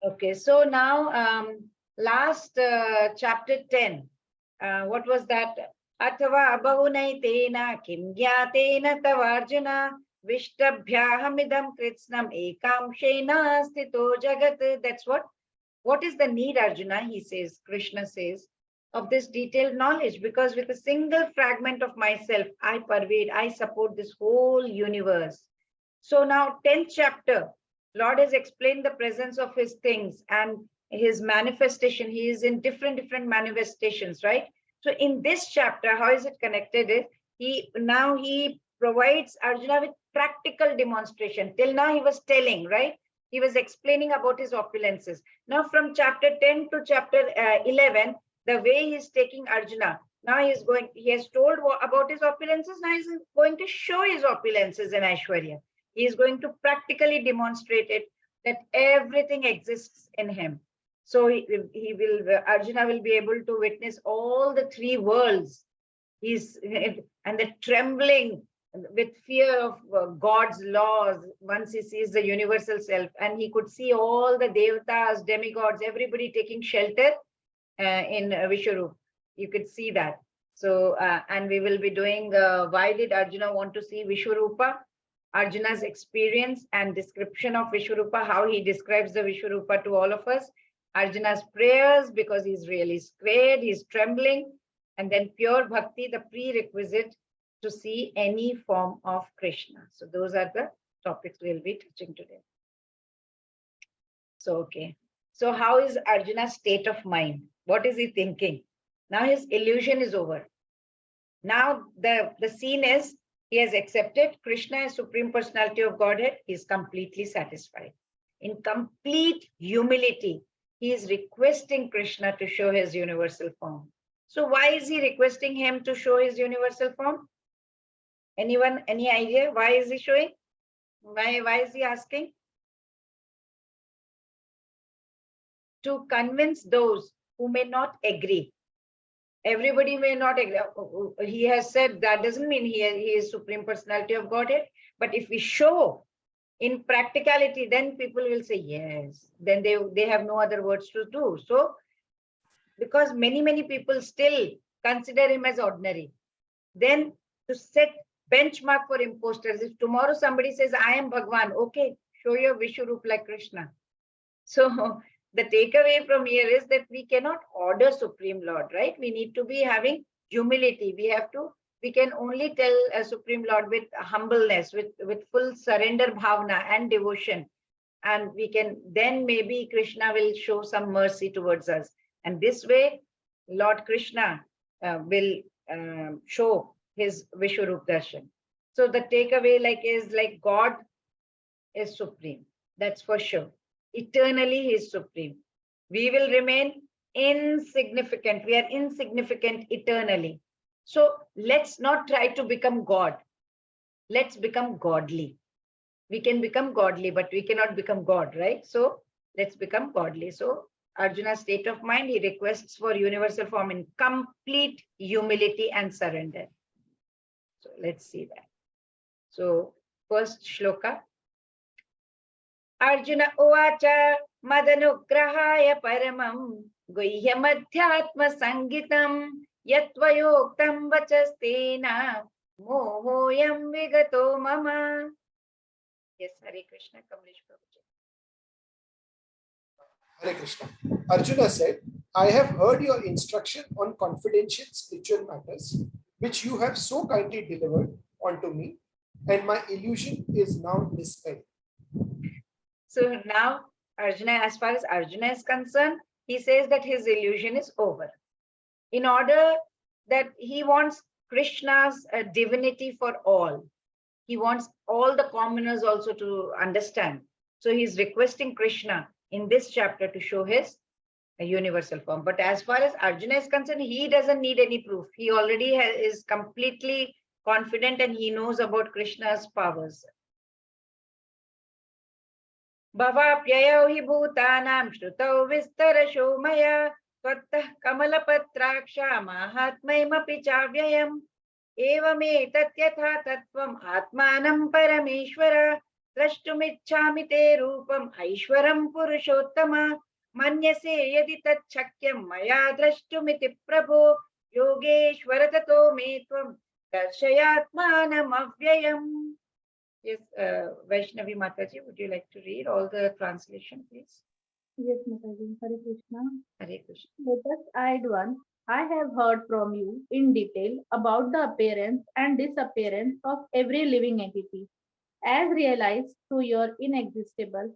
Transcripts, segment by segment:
Okay, so now last chapter 10, what was that? Athava abahunaitena kim gyatena tavarjuna vishtabhyahamidam kritsnam ekamshena stito jagat. That's what is the need, Arjuna? He says, Krishna says, of this detailed knowledge, because with a single fragment of myself, I pervade, I support this whole universe. So now 10th chapter, Lord has explained the presence of his things and his manifestation. He is in different manifestations, right? So in this chapter, how is it connected? Is he provides Arjuna with practical demonstration. Till now he was telling, right? He was explaining about his opulences. Now from chapter 10 to chapter 11, the way he's taking Arjuna, now he has told about his opulences, now he's going to show his opulences in Aishwarya. He is going to practically demonstrate it, that everything exists in him. So Arjuna will be able to witness all the three worlds. And the trembling with fear of God's laws once he sees the universal self, and he could see all the devatas, demigods, everybody taking shelter in Vishwarup. You could see that. So, and we will be doing, why did Arjuna want to see Vishwarupa? Arjuna's experience and description of Vishwarupa, how he describes the Vishwarupa to all of us. Arjuna's prayers, because he's really scared, he's trembling. And then pure bhakti, the prerequisite to see any form of Krishna. So those are the topics we'll be touching today. So, okay. So how is Arjuna's state of mind? What is he thinking? Now his illusion is over. Now the scene is, he has accepted Krishna as Supreme Personality of Godhead. He is completely satisfied. In complete humility, he is requesting Krishna to show his universal form. So why is he requesting him to show his universal form? Anyone, any idea? Why is he showing? Why is he asking? To convince those who may not agree. Everybody may not agree. He has said that doesn't mean he is Supreme Personality of Godhead. But if we show in practicality, then people will say yes. Then they have no other words to do. So, because many people still consider him as ordinary, then to set benchmark for imposters. If tomorrow somebody says, I am Bhagwan, okay, show your Vishwarup like Krishna. So the takeaway from here is that we cannot order Supreme Lord, right? We need to be having humility. We can only tell a Supreme Lord with humbleness, with full surrender bhavna and devotion. And we can, then maybe Krishna will show some mercy towards us. And this way, Lord Krishna will show his Vishwarup darshan. So the takeaway is God is supreme. That's for sure. Eternally he is supreme. We will remain insignificant. We are insignificant eternally. So let's not try to become God. Let's become godly. We can become godly, but we cannot become God, right? So let's become godly. So Arjuna's state of mind, he requests for universal form in complete humility and surrender. So let's see that. So first shloka. Arjuna uvacha madanugrahaya paramam guhyamadhyatma sangitam yatvayoktam vachastena mohoyam vigato mama. Yes, Hare Krishna, Kamlesh Prabhuji. Hare Krishna. Arjuna said, I have heard your instruction on confidential spiritual matters, which you have so kindly delivered onto me, and my illusion is now dispelled. So now, Arjuna, as far as Arjuna is concerned, he says that his illusion is over. In order that he wants Krishna's divinity for all. He wants all the commoners also to understand. So he's requesting Krishna in this chapter to show his universal form. But as far as Arjuna is concerned, he doesn't need any proof. He already is completely confident and he knows about Krishna's powers. Bhavapyayo hi bhutanam shrutau vistarasho maya tvattah kamalapatraksha mahatmaymapi chavyayam evame tatyatha tattvam atmanam parameshwara Drashtumichhami te rupam Aishwaram Purushottama Manyase yadi tat shakyam Maya drashtumiti Prabho Yogeshwara tato me tvam Darshayatmanam avyayam. Yes, Vaishnavi Mataji, would you like to read all the translation, please? Yes, Mataji. Hare Krishna. Hare Krishna. Let us add one. I have heard from you in detail about the appearance and disappearance of every living entity, as realized through your inexhaustible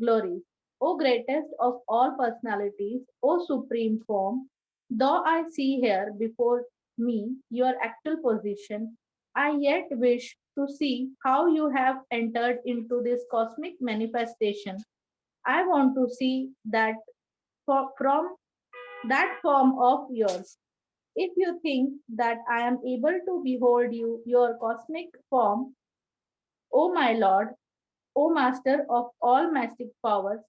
glories. O greatest of all personalities, O supreme form, though I see here before me your actual position, I yet wish to see how you have entered into this cosmic manifestation. I want to see that from that form of yours. If you think that I am able to behold you, your cosmic form, O my Lord, O Master of all mystic powers,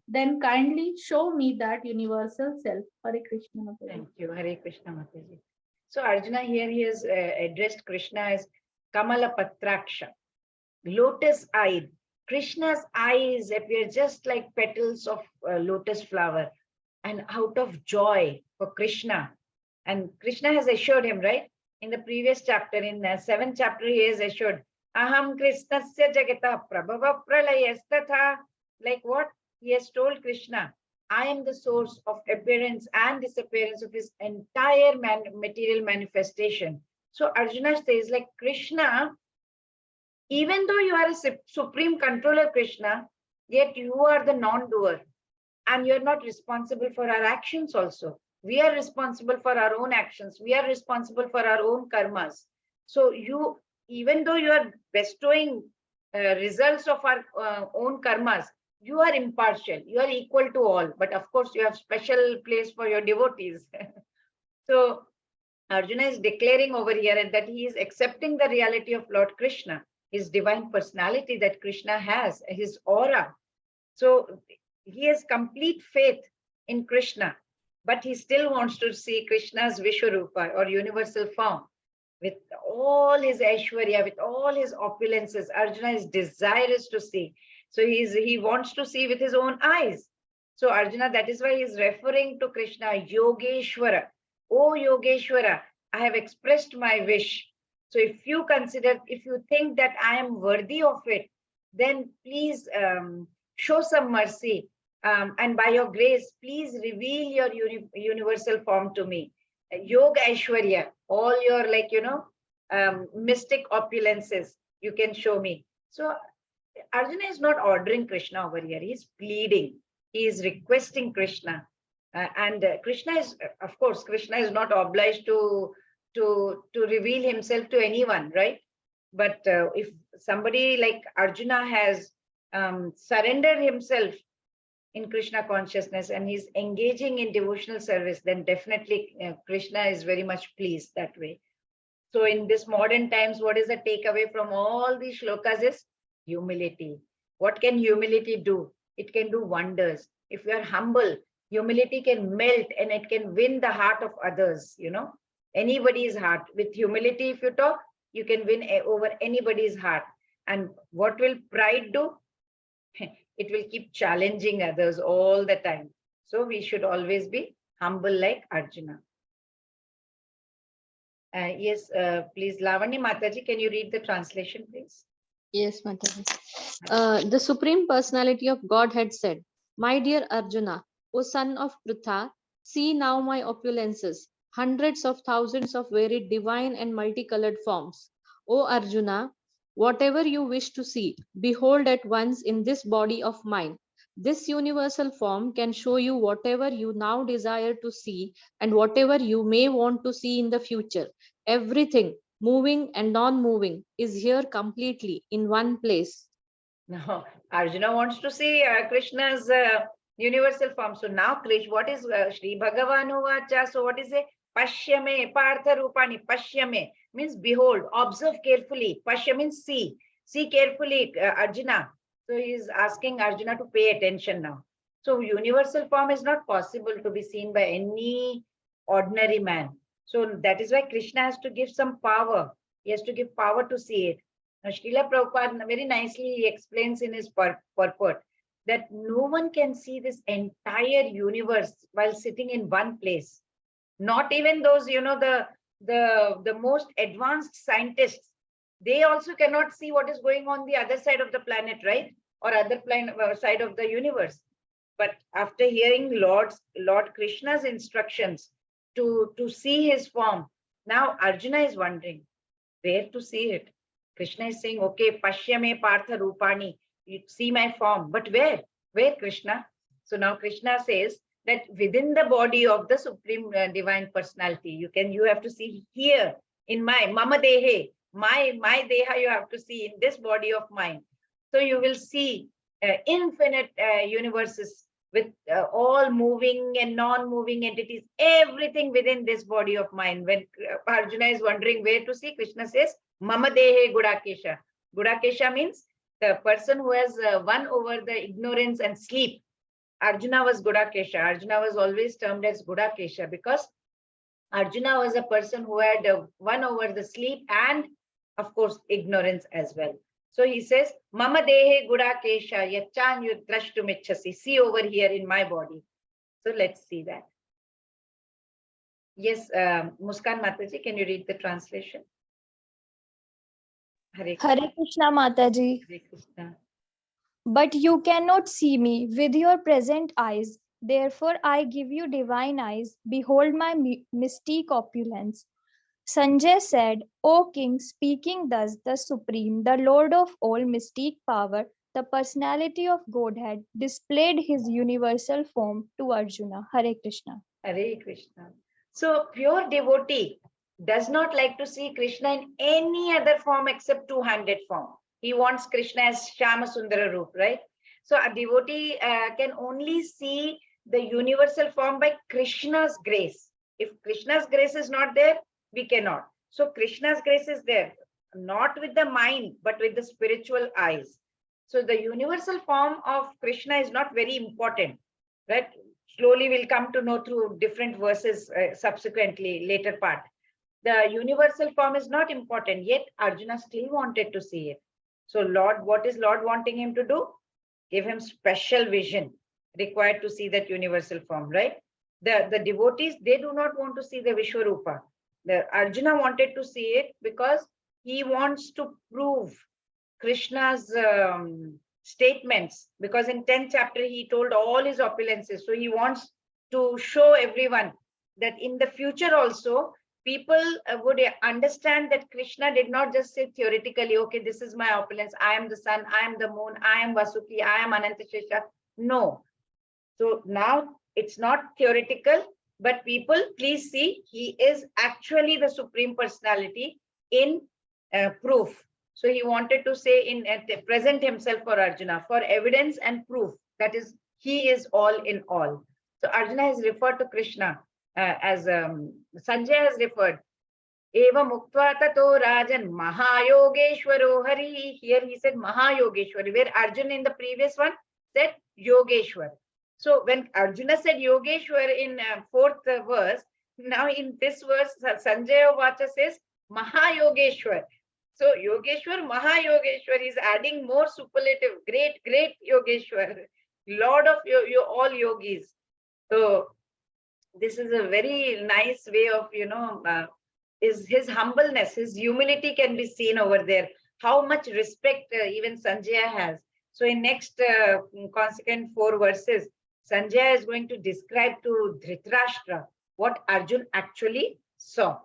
then kindly show me that universal self. Hare Krishna. Mataji. Thank you, Hare Krishna Mataji. So Arjuna here, he has addressed Krishna as Kamala Patraksha, lotus-eyed. Krishna's eyes appear just like petals of lotus flower, and out of joy for Krishna. And Krishna has assured him, right? In the previous chapter, in the 7th chapter, he has assured, Aham Krishnasya Jagata Prabhava Pralayasthatha. Like what? He has told Krishna, I am the source of appearance and disappearance of his entire material manifestation. So Arjuna says, like Krishna, even though you are a supreme controller, Krishna, yet you are the non-doer, and you're not responsible for our actions also. We are responsible for our own actions. We are responsible for our own karmas. So you, even though you are bestowing results of our own karmas, you are impartial. You are equal to all. But of course, you have special place for your devotees. So Arjuna is declaring over here that he is accepting the reality of Lord Krishna, his divine personality that Krishna has, his aura. So he has complete faith in Krishna, but he still wants to see Krishna's Vishwarupa or universal form with all his Aishwarya, with all his opulences. Arjuna is desirous to see. So he wants to see with his own eyes. So Arjuna, that is why he is referring to Krishna, Yogeshwara. Oh Yogeshwara, I have expressed my wish. So if you consider, if you think that I am worthy of it, then please show some mercy. And by your grace, please reveal your universal form to me. Yoga Aishwarya, all your mystic opulences, you can show me. So Arjuna is not ordering Krishna over here. He is pleading. He is requesting Krishna. And Krishna is, of course, Krishna is not obliged to reveal himself to anyone, right? But if somebody like Arjuna has surrendered himself in Krishna consciousness and he's engaging in devotional service, then definitely Krishna is very much pleased that way. So in this modern times, what is the takeaway from all these shlokas is humility. What can humility do? It can do wonders. If you are humble, humility can melt and it can win the heart of others, anybody's heart. With humility, if you talk, you can win over anybody's heart. And what will pride do? It will keep challenging others all the time. So we should always be humble like Arjuna. Yes, please, Lavani Mataji, can you read the translation, please? Yes, Mataji. The Supreme Personality of Godhead said, My dear Arjuna, O son of Pritha, see now my opulences, hundreds of thousands of very divine and multicolored forms. O Arjuna, whatever you wish to see, behold at once in this body of mine. This universal form can show you whatever you now desire to see and whatever you may want to see in the future. Everything, moving and non-moving, is here completely in one place. No, Arjuna wants to see Krishna's universal form. So now, Krish, what is Sri Bhagavanu Vacha? So what is it? Pashyame, Partha Rupani, Pashyame means behold, observe carefully. Pashya means see. See carefully, Arjuna. So he is asking Arjuna to pay attention now. So universal form is not possible to be seen by any ordinary man. So that is why Krishna has to give some power. He has to give power to see it. Now, Srila Prabhupada very nicely explains in his purport that no one can see this entire universe while sitting in one place. Not even those, the most advanced scientists, they also cannot see what is going on the other side of the planet, right? Or other planet side of the universe. But after hearing Lord Krishna's instructions to see his form, now Arjuna is wondering where to see it. Krishna is saying, okay, Pashyame Partha Rupani, you see my form, but where? Where, Krishna? So now Krishna says that within the body of the Supreme Divine Personality, you have to see here in my Mama Dehe, my Deha, you have to see in this body of mine. So you will see infinite universes with all moving and non-moving entities, everything within this body of mine. When Arjuna is wondering where to see, Krishna says, Mama Dehe Gudakesha. Gudakesha means the person who has won over the ignorance and sleep. Arjuna was Gudakesha. Arjuna was always termed as Gudakesha because Arjuna was a person who had won over the sleep and, of course, ignorance as well. So he says, Mama Dehe Gudakesha Yachan Yudrashtumichasi. See over here in my body. So let's see that. Yes, Muskan Mataji, can you read the translation? Hare Krishna Mataji. Hare Krishna. But you cannot see me with your present eyes. Therefore, I give you divine eyes. Behold my mystic opulence. Sanjay said, O king, speaking thus, the Supreme, the Lord of all mystic power, the personality of Godhead, displayed his universal form to Arjuna. Hare Krishna. Hare Krishna. So pure devotee does not like to see Krishna in any other form except two-handed form. He wants Krishna as Shama Sundara Roop, right? So a devotee can only see the universal form by Krishna's grace. If Krishna's grace is not there, we cannot. So Krishna's grace is there, not with the mind, but with the spiritual eyes. So the universal form of Krishna is not very important, right? Slowly we'll come to know through different verses subsequently, later part. The universal form is not important, yet Arjuna still wanted to see it. So Lord, what is Lord wanting him to do? Give him special vision required to see that universal form, right? The devotees, they do not want to see the Vishwarupa. The Arjuna wanted to see it because he wants to prove Krishna's statements, because in 10th chapter he told all his opulences. So he wants to show everyone that in the future also people would understand that Krishna did not just say theoretically, okay, this is my opulence, I am the sun, I am the moon, I am Vasuki, I am Anantashesha. No. So now it's not theoretical, but people, please see, he is actually the Supreme Personality in proof. So he wanted to say present himself for Arjuna for evidence and proof. That is, he is all in all. So Arjuna has referred to Krishna as Sanjay has referred. Eva muktva tato rajan mahayogeshwaro hari. Here he said mahayogeshwari, where Arjuna in the previous one said yogeshwar. So when Arjuna said yogeshwar in 4th verse, now in this verse Sanjay Vacha says mahayogeshwar. So Yogeshwar, Mahayogeshwar is adding more superlative, great Yogeshwar, Lord of all yogis. So this is a very nice way of, is his humbleness, his humility can be seen over there. How much respect even Sanjaya has. So in next consequent 4 verses, Sanjaya is going to describe to Dhritarashtra what Arjun actually saw.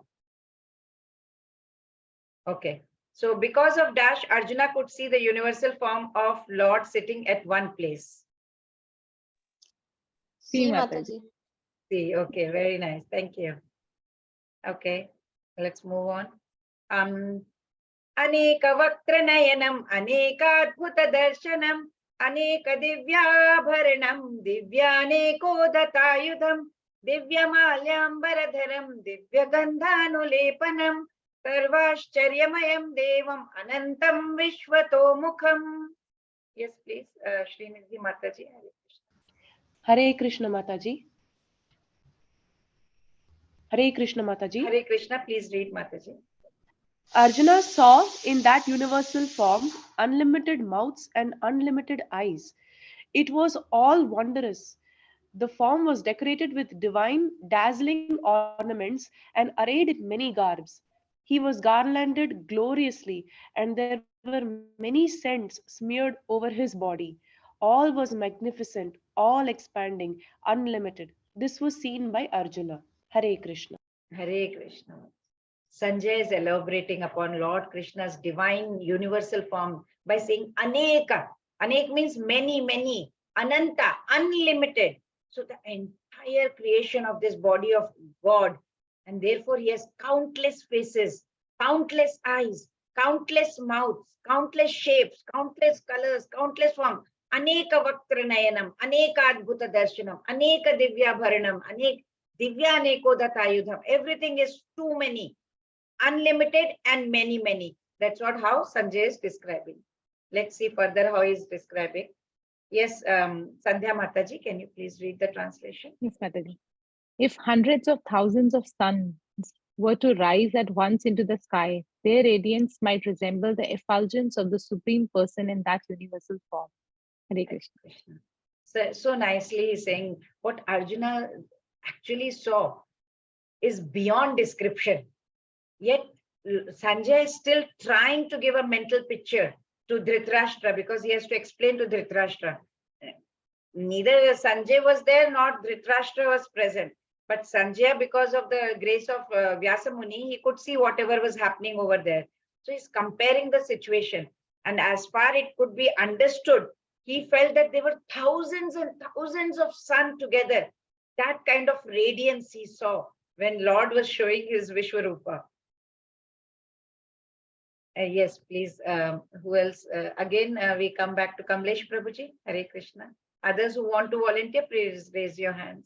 Okay. So because of dash, Arjuna could see the universal form of Lord sitting at one place. See, Mataji. See, okay, very nice. Thank you. Okay, let's move on. Aneka Vaktra Nayanam, Aneka Adbhuta Darshanam, Aneka Divyabharanam, Divyaneko Datayudham, Divya Malyambaradharam, Divya Gandhanulepanam, Sarvashcharyamayam Devam Anantam Vishwato Mukham. Yes, please, Srimati Mataji. Hare Krishna Mataji. Hare Krishna Mataji. Hare Krishna, please read Mataji. Arjuna saw in that universal form unlimited mouths and unlimited eyes. It was all wondrous. The form was decorated with divine, dazzling ornaments and arrayed in many garbs. He was garlanded gloriously, and there were many scents smeared over his body. All was magnificent, all expanding, unlimited. This was seen by Arjuna. Hare Krishna. Hare Krishna. Sanjay is elaborating upon Lord Krishna's divine universal form by saying Aneka. Anek means many, many. Ananta, unlimited. So the entire creation of this body of God, and therefore he has countless faces, countless eyes, countless mouths, countless shapes, countless colors, countless forms. Aneka Vaktra Nayanam, Aneka Adbhuta Darshanam, Aneka Divya Bharanam, Anek Divya Anekodatayudham. Everything is too many, unlimited and many, many. That's what how Sanjay is describing. Let's see further how he's describing. Yes, Sandhya Mataji, can you please read the translation? Yes, Mataji. If hundreds of thousands of suns were to rise at once into the sky, their radiance might resemble the effulgence of the Supreme Person in that universal form. Hare Krishna. So nicely he's saying what Arjuna actually saw is beyond description. Yet Sanjay is still trying to give a mental picture to Dhritarashtra because he has to explain to Dhritarashtra. Neither Sanjay was there nor Dhritarashtra was present. But Sanjay, because of the grace of Vyasa Muni, he could see whatever was happening over there. So he's comparing the situation. And as far it could be understood, he felt that there were thousands and thousands of sun together. That kind of radiance he saw when Lord was showing his Vishwarupa. Yes, please. Who else? Again, we come back to Kamlesh Prabhuji. Hare Krishna. Others who want to volunteer, please raise your hands.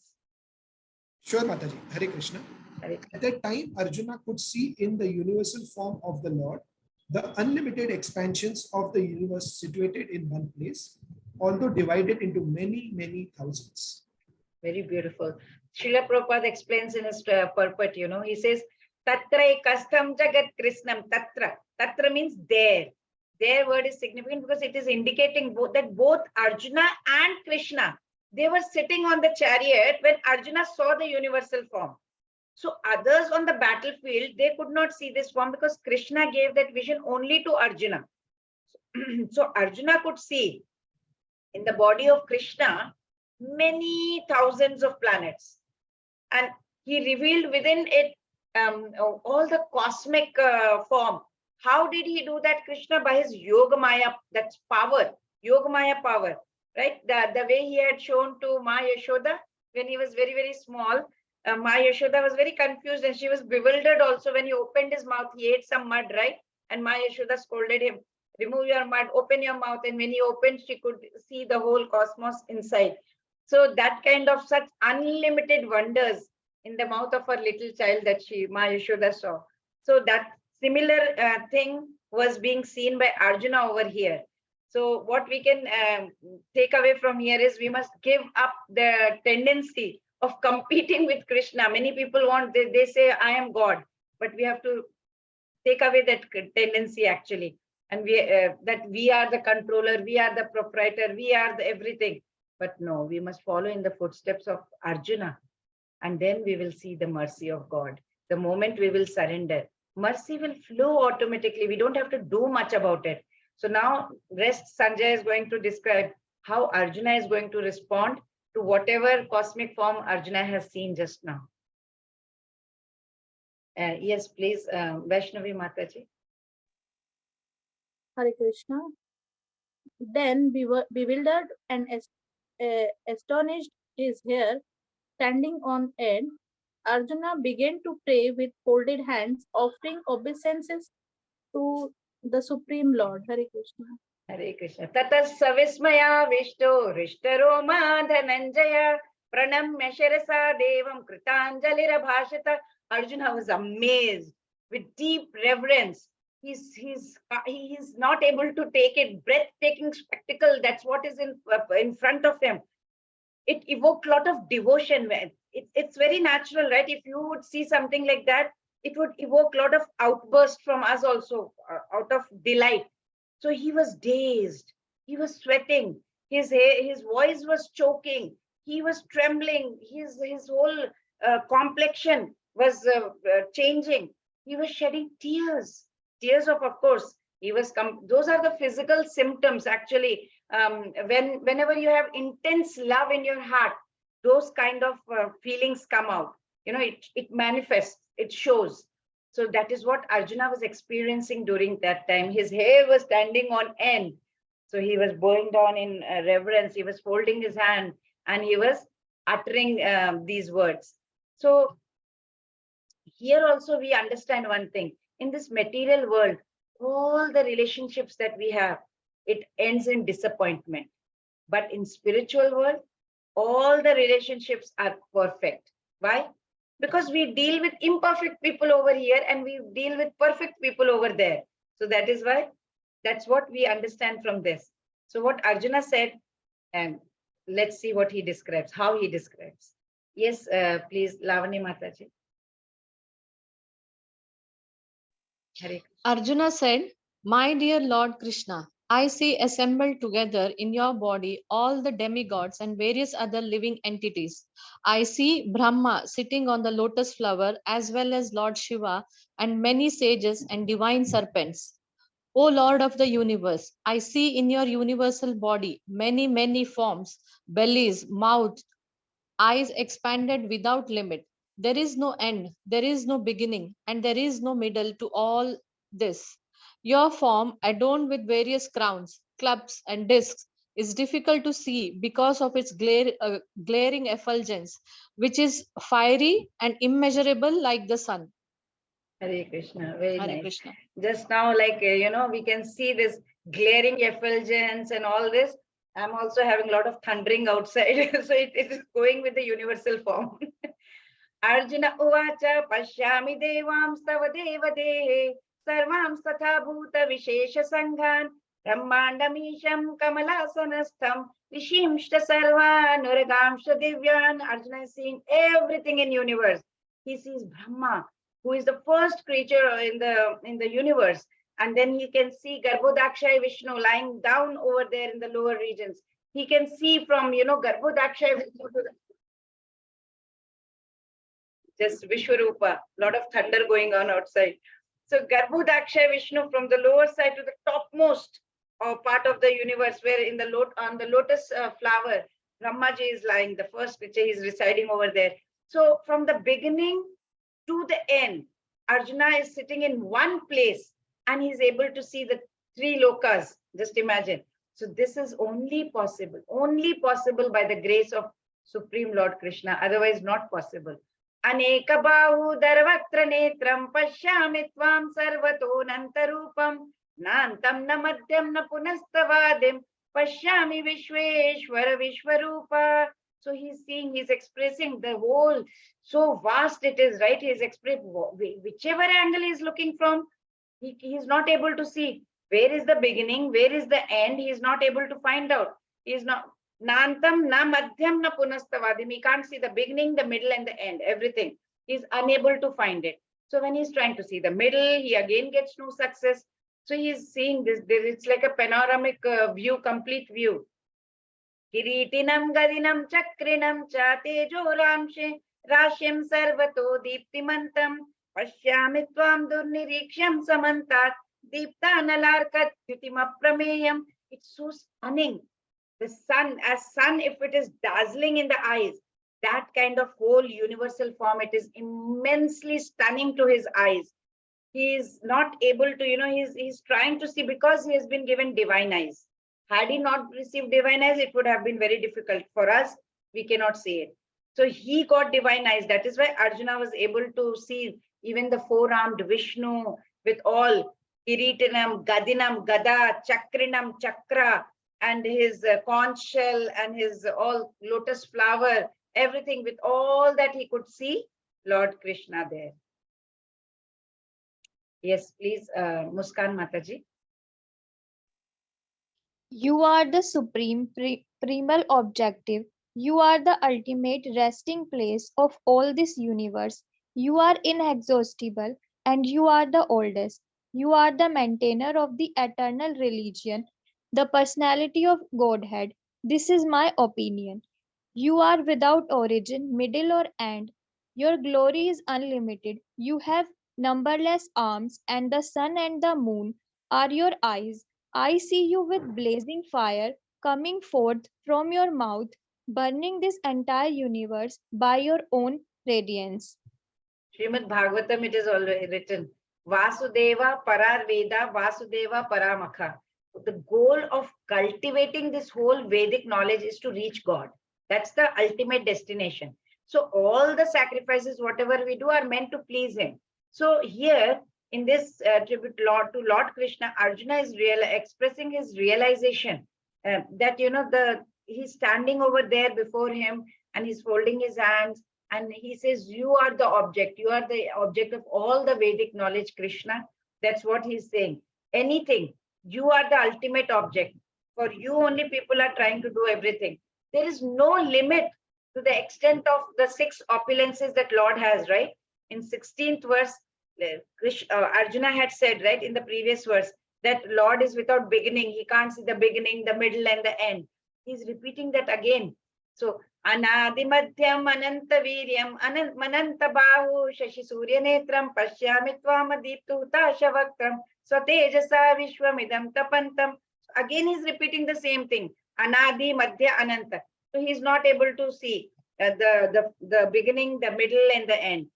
Sure, Mataji. Hare Krishna. At that time, Arjuna could see in the universal form of the Lord the unlimited expansions of the universe situated in one place, although divided into many, many thousands. Very beautiful. Srila Prabhupada explains in his purport, he says, Tatra ekastam jagat krishnam tatra. Tatra means there. Their word is significant because it is indicating that both Arjuna and Krishna, they were sitting on the chariot when Arjuna saw the universal form. So others on the battlefield, they could not see this form because Krishna gave that vision only to Arjuna. So Arjuna could see in the body of Krishna many thousands of planets. And he revealed within it all the cosmic form. How did he do that, Krishna? By his Yogamaya, that's power, Yogamaya power, right? The way he had shown to Ma Yashoda when he was very, very small. Ma Yashoda was very confused and she was bewildered also when he opened his mouth. He ate some mud, right? And Ma Yashoda scolded him, remove your mud, open your mouth. And when he opened, she could see the whole cosmos inside. So that kind of such unlimited wonders in the mouth of a little child that Ma Yashoda saw. So that similar thing was being seen by Arjuna over here. So what we can take away from here is we must give up the tendency of competing with Krishna. Many people want, they say, I am God, but we have to take away that tendency actually. And that we are the controller, we are the proprietor, we are the everything. But no, we must follow in the footsteps of Arjuna. And then we will see the mercy of God. The moment we will surrender, mercy will flow automatically. We don't have to do much about it. So now rest Sanjay is going to describe how Arjuna is going to respond to whatever cosmic form Arjuna has seen just now. Yes, please, Vaishnavi Mataji. Hare Krishna. Then bewildered and astonished is here, standing on edge, Arjuna began to pray with folded hands, offering obeisances to the Supreme Lord. Hare Krishna. Hare Krishna. Tatas savismaya vishto rishtaroma dhananjaya pranamya shirasa devam kritanjalira bhashata. Arjuna was amazed with deep reverence. He's not able to take it. Breathtaking spectacle. That's what is in front of him. It evoked a lot of devotion. It's very natural, right? If you would see something like that, it would evoke a lot of outbursts from us also, out of delight. So he was dazed, he was sweating, his voice was choking, he was trembling, his whole complexion was changing. He was shedding tears of course. He was those are the physical symptoms actually. Whenever you have intense love in your heart, those kind of feelings come out. It manifests, it shows. So that is what Arjuna was experiencing during that time. His hair was standing on end. So he was bowing down in reverence. He was folding his hand and he was uttering these words. So here also we understand one thing. In this material world, all the relationships that we have, it ends in disappointment. But in spiritual world, all the relationships are perfect. Why? Because we deal with imperfect people over here and we deal with perfect people over there. So that is why, that's what we understand from this. So what Arjuna said, and let's see what he describes, how he describes. Yes, please, Lavani Mataji. Hare Krishna. Arjuna said, My dear Lord Krishna, I see assembled together in your body all the demigods and various other living entities. I see Brahma sitting on the lotus flower, as well as Lord Shiva and many sages and divine serpents. O Lord of the universe, I see in your universal body many, many forms, bellies, mouths, eyes expanded without limit. There is no end, there is no beginning, and there is no middle to all this. Your form, adorned with various crowns, clubs, and discs, is difficult to see because of its glaring effulgence, which is fiery and immeasurable like the sun. Hare Krishna, very Hare nice. Krishna. Just now, like, we can see this glaring effulgence and all this. I'm also having a lot of thundering outside. So it is going with the universal form. Arjuna uvacha pashyami devamstava devadehe sarvamstatha bhuta vishesha sanghan brahmandamisham kamalasanastham rishimshta sarva nuragamsha divyan. Arjuna is seeing everything in universe. He sees Brahma, who is the first creature in the universe, and then he can see Garbhodakshay Vishnu lying down over there in the lower regions. He can see from Garbhodakshay Vishnu to just Vishwarupa, lot of thunder going on outside. So Garbhodakshay Vishnu from the lower side to the topmost part of the universe, where on the lotus flower, Brahmaji is lying, the first creature, is residing over there. So from the beginning to the end, Arjuna is sitting in one place and he's able to see the three lokas. Just imagine. So this is only possible by the grace of Supreme Lord Krishna, otherwise not possible. Aneka bahu darvatra netram pashyami tvam sarvato nantarupam nantam na madhyam na punastavadim pashyami vishveshwara vishwarupa. So he's seeing, he's expressing the whole, so vast it is, right? He's expressing whichever angle he's looking from, he's not able to see where is the beginning, where is the end. He is not able to find out. He is not nantam na madhyam na punastavadim. He can't see the beginning, the middle, and the end, everything. He's unable to find it. So when he's trying to see the middle, he again gets no success. So he's seeing this, it's like a panoramic view, complete view. Kiritinam gadinam chakrinam cha tejo ramshe rashim sarvato deeptimantam pashyami tvam durniriksham samantat deeptanalarkat yutimaprameyam. It's so stunning. The sun, as sun, if it is dazzling in the eyes, that kind of whole universal form, it is immensely stunning to his eyes. He is not able to, he's trying to see because he has been given divine eyes. Had he not received divine eyes, it would have been very difficult for us. We cannot see it. So he got divine eyes. That is why Arjuna was able to see even the four-armed Vishnu with all Kiritinam, Gadinam, Gada, Chakrinam, Chakra, and his conch shell and his all lotus flower, everything, with all that he could see Lord Krishna there. Yes, please, Muskan Mataji. You are the supreme primal objective. You are the ultimate resting place of all this universe. You are inexhaustible and you are the oldest. You are the maintainer of the eternal religion, the personality of Godhead. This is my opinion. You are without origin, middle, or end. Your glory is unlimited. You have numberless arms, and the sun and the moon are your eyes. I see you with blazing fire coming forth from your mouth, burning this entire universe by your own radiance. Srimad Bhagavatam, it is already written, Vasudeva Pararveda, Vasudeva Paramakha. The goal of cultivating this whole Vedic knowledge is to reach God. That's the ultimate destination. So all the sacrifices, whatever we do, are meant to please him. So here, in this tribute Lord to Lord Krishna, Arjuna is expressing his realization that, he's standing over there before him and he's folding his hands. And he says, you are the object. You are the object of all the Vedic knowledge, Krishna. That's what he's saying. Anything, you are the ultimate object. For you only people are trying to do everything. There is no limit to the extent of the 6 opulences that Lord has, right? In 16th verse, Arjuna had said, right, in the previous verse, that Lord is without beginning. He can't see the beginning, the middle, and the end. He's repeating that again. So, Anadimadhyam Anantaviryam Manantabahu Shashi Suryanetram Pashyami Tvamadiptu Tashavaktam Swatejasa Vishwamidam Tapantam. Again, he's repeating the same thing. Anadi Madhya Ananta. So he's not able to see the beginning, the middle, and the end.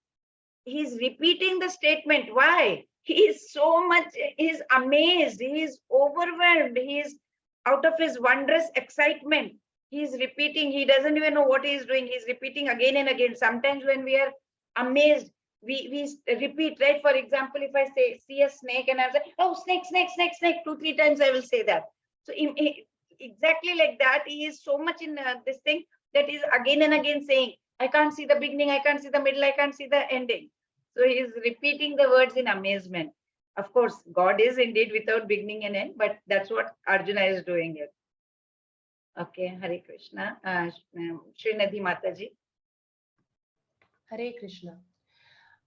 He's repeating the statement. Why? He is so much, he's amazed, he is overwhelmed, he is out of his wondrous excitement. He's repeating, he doesn't even know what he's doing. He's repeating again and again. Sometimes when we are amazed, we repeat, right? For example, if I see a snake and I say, oh, snake, snake, snake, snake, 2-3 times I will say that. So exactly like that, he is so much in this thing that is again and again saying, I can't see the beginning, I can't see the middle, I can't see the ending. So he is repeating the words in amazement. Of course, God is indeed without beginning and end, but that's what Arjuna is doing here. Okay, Hare Krishna. Srinidhi Mataji. Hare Krishna.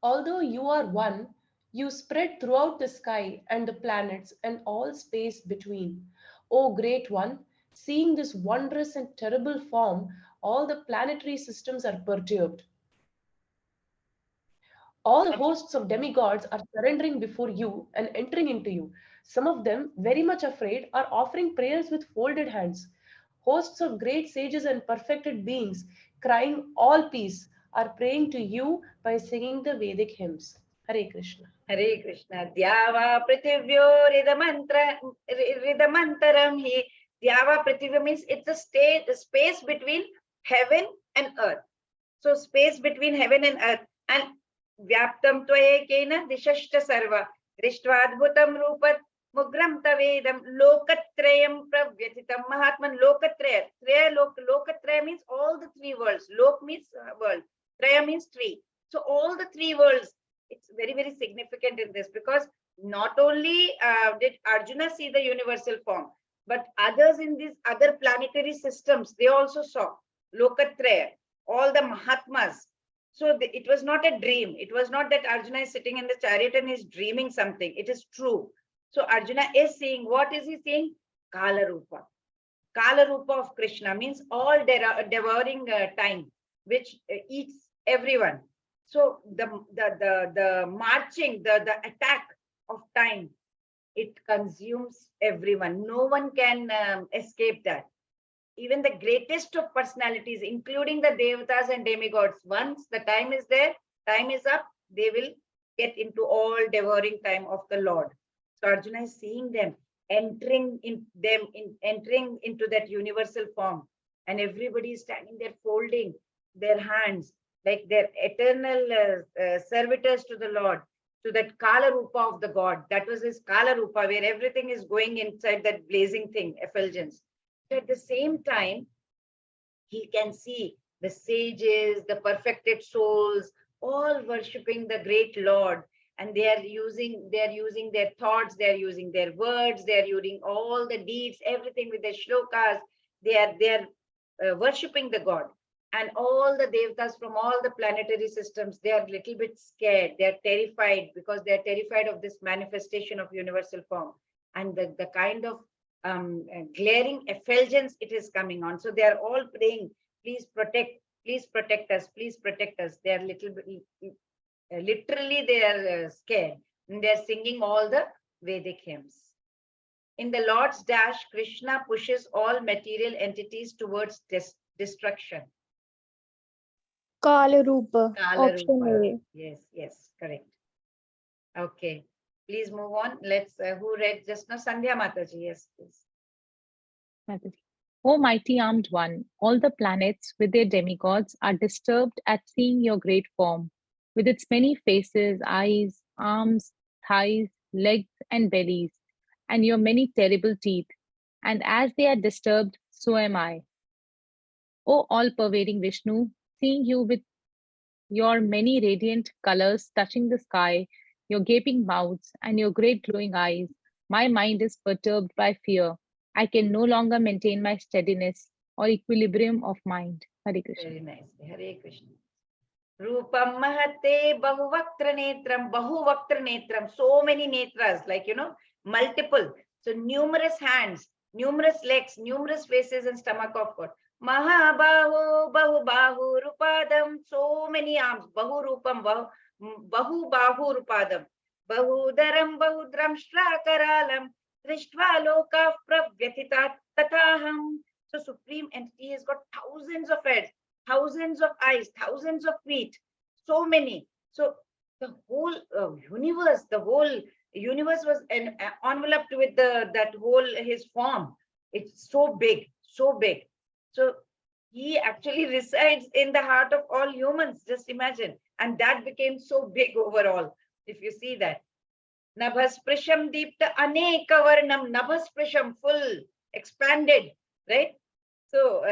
Although you are one, you spread throughout the sky and the planets and all space between. O great one, seeing this wondrous and terrible form, all the planetary systems are perturbed. All the hosts of demigods are surrendering before you and entering into you. Some of them, very much afraid, are offering prayers with folded hands. Hosts of great sages and perfected beings, crying all peace, are praying to you by singing the Vedic hymns. Hare Krishna. Hare Krishna. Dhyava Prithivyo Ridamantaram Hi. Dhyava Prithivya means it's the space between heaven and earth. So space between heaven and earth. And Vyaptam Tvayekena Dishashta Sarva Drishtvaadbhutam Rupat Mugram Tavedam Lokatrayam Pravyatitam Mahatman Lokatraya. Lokatraya means all the 3 worlds. Lok means world. Traya means 3. So all the 3 worlds, it's very, very significant in this, because not only did Arjuna see the universal form, but others in these other planetary systems, they also saw Lokatraya, all the Mahatmas. So it was not a dream. It was not that Arjuna is sitting in the chariot and is dreaming something. It is true. So Arjuna is seeing, what is he seeing? Kala Rupa. Kala Rupa of Krishna means all devouring time, which eats everyone. So the marching, the attack of time, it consumes everyone. No one can escape that. Even the greatest of personalities, including the devatas and demigods, once the time is there, time is up, they will get into all devouring time of the Lord. So Arjuna is seeing them, entering into that universal form, and everybody is standing there folding their hands like their eternal servitors to the Lord, to that Kala Rupa of the God. That was his Kala Rupa, where everything is going inside that blazing thing, effulgence. At the same time, he can see the sages, the perfected souls, all worshipping the great Lord, and they are using their thoughts, they are using their words, they are using all the deeds, everything with their shlokas. They are worshipping the God, And all the devatas from all the planetary systems, they are a little bit scared. They are terrified because they are terrified of this manifestation of universal form and the kind of glaring effulgence it is coming on. So they are all praying, please protect us, please protect us. They are little bit, literally they are scared. And they are singing all the Vedic hymns. In the Lord's dash, Krishna pushes all material entities towards destruction. Kala Rupa. Kala Option Rupa. A. Yes, correct. Okay, please move on. Let's, who read just now? Sandhya Mataji, yes, please. Mataji. O mighty armed one, all the planets with their demigods are disturbed at seeing your great form, with its many faces, eyes, arms, thighs, legs, and bellies, and your many terrible teeth. And as they are disturbed, so am I. O all-pervading Vishnu, seeing you with your many radiant colors touching the sky, your gaping mouths, and your great glowing eyes, my mind is perturbed by fear. I can no longer maintain my steadiness or equilibrium of mind. Hare Krishna. Very nice. Hare Krishna. Rupam Mahate Bahuvaktra Netram, so many netras, like, multiple. So numerous hands, numerous legs, numerous faces and stomach of God. Mahabahu, Bahu Rupadam, so many arms. Bahu Rupam, Bahu Rupadam. Bahudaram, Bahudram, Shrakaralam, Drishtva Loka Pravyatita Tataham. So Supreme Entity has got thousands of heads, thousands of eyes, thousands of feet, so many. So the whole universe was enveloped with that whole his form. It's so big, so big. So he actually resides in the heart of all humans. Just imagine, and that became so big overall. If you see that, Nabhasprisham Deepta Anekavarnam, Nabhasprisham, full, expanded, right? So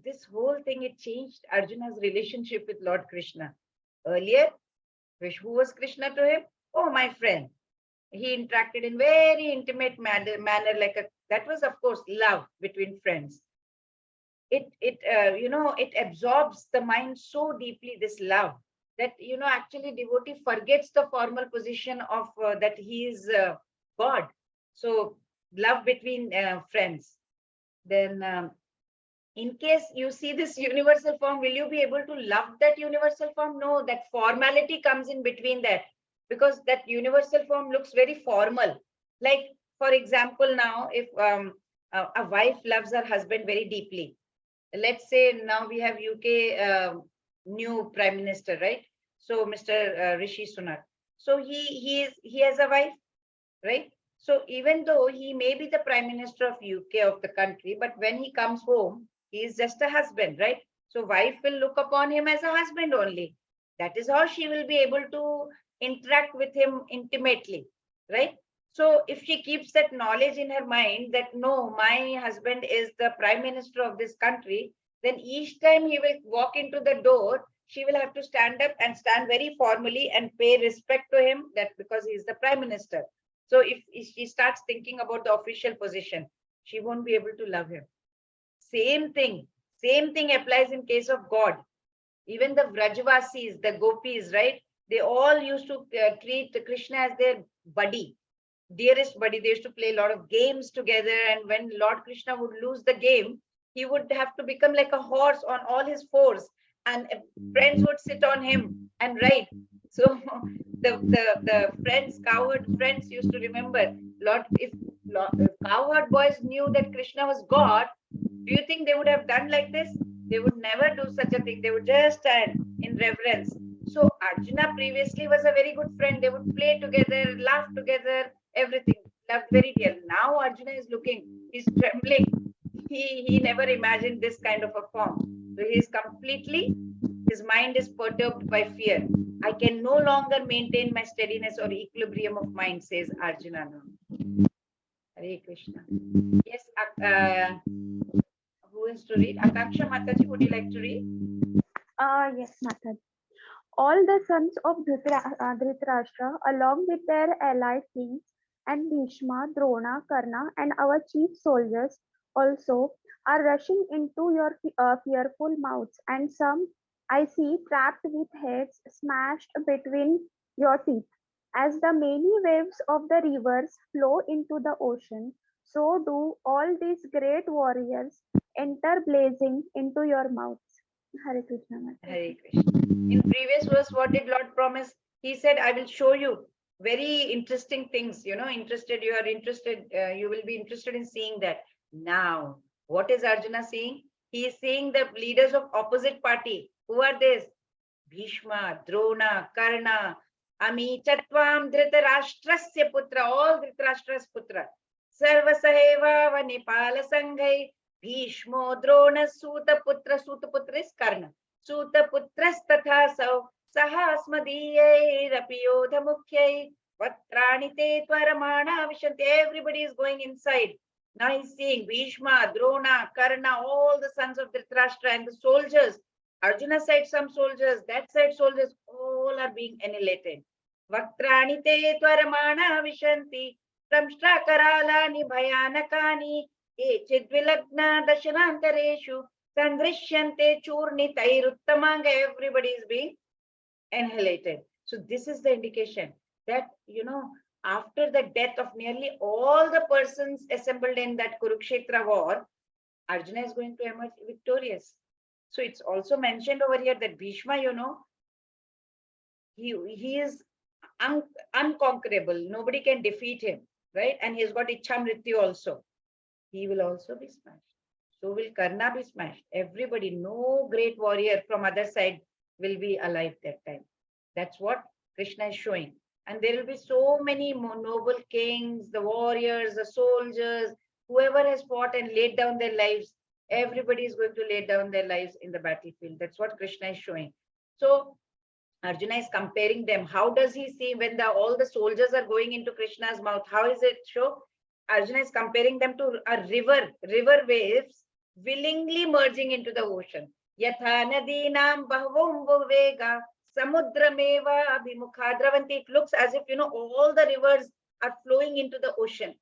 this whole thing, it changed Arjuna's relationship with Lord Krishna. Earlier, who was Krishna to him? Oh, my friend. He interacted in very intimate manner, that was, of course, love between friends. It absorbs the mind so deeply, this love, that, actually devotee forgets the formal position of that he is God. So love between friends. Then in case you see this universal form, will you be able to love that universal form? No, that formality comes in between that, because that universal form looks very formal. Like, for example, now, if a wife loves her husband very deeply, let's say now we have UK new Prime Minister, right? So Mr. Rishi Sunak. So he has a wife, right? So even though he may be the Prime Minister of UK, of the country, but when he comes home, he is just a husband, right? So wife will look upon him as a husband only. That is how she will be able to interact with him intimately, right? So if she keeps that knowledge in her mind that, no, my husband is the Prime Minister of this country, then each time he will walk into the door, she will have to stand up and stand very formally and pay respect to him, that because he is the Prime Minister. So if she starts thinking about the official position, she won't be able to love him. Same thing applies in case of God. Even the Vrajavasis, the gopis, right? They all used to treat Krishna as their buddy, dearest buddy. They used to play a lot of games together. And when Lord Krishna would lose the game, he would have to become like a horse on all his fours, and friends would sit on him and ride. So the friends, cowherd friends, used to remember, Lord, if cowherd boys knew that Krishna was God, do you think they would have done like this? They would never do such a thing. They would just stand in reverence. So Arjuna previously was a very good friend. They would play together, laugh together, everything. Loved very dear. Now Arjuna is looking, he's trembling. He never imagined this kind of a form. So he is completely, his mind is perturbed by fear. I can no longer maintain my steadiness or equilibrium of mind, says Arjuna now. Hare Krishna. Yes, who is to read? Akanksha Mataji, would you like to read? Yes, Mataji. All the sons of Dhritarashtra, along with their allied kings, and Bhishma, Drona, Karna, and our chief soldiers also are rushing into your fearful mouths, and some I see trapped with heads smashed between your teeth. As the many waves of the rivers flow into the ocean, so do all these great warriors enter blazing into your mouths. Hare Krishna. Hare Mataji. Krishna. In previous verse, what did Lord promise? He said, I will show you very interesting things. You know, interested, you are interested, you will be interested in seeing that. Now, what is Arjuna seeing? He is seeing the leaders of opposite party. Who are these? Bhishma, Drona, Karna, Ami, Chatvam, Dhritarashtrasya Putra, all Dhritarashtra's Putra. Sarva Saheva, Vanipala Sanghai, Bhishmo, Drona, Suta Putra is Karna. Suta Putras Tatha Sau, Sahasmadiyai, Rapiyodha Mukhyai, Vatrani Te Tvaramana Vishanti. Everybody is going inside. Now he's seeing Bhishma, Drona, Karna, all the sons of Dhritarashtra and the soldiers. Arjuna side some soldiers, that side soldiers, all are being annihilated. Vatrani te tvaramana vishanti, Ramshtra karalani bhayanakani, Chidvilagna dashanantareshu, Sandrishyante churni tairuttamanga, everybody is being annihilated. So this is the indication that, you know, after the death of nearly all the persons assembled in that Kurukshetra war, Arjuna is going to emerge victorious. So it's also mentioned over here that Bhishma, you know, he is unconquerable. Nobody can defeat him, right? And he's got Ichha Mrityu also. He will also be smashed. So will Karna be smashed. Everybody, no great warrior from other side will be alive that time. That's what Krishna is showing. And there will be so many noble kings, the warriors, the soldiers, whoever has fought and laid down their lives. Everybody is going to lay down their lives in the battlefield. That's what Krishna is showing. So Arjuna is comparing them. How does he see when all the soldiers are going into Krishna's mouth? How is it show? Arjuna is comparing them to a river waves willingly merging into the ocean. Yatha nadinam bahvom vega samudrameva abhimukha dravanti. It looks as if, you know, all the rivers are flowing into the ocean.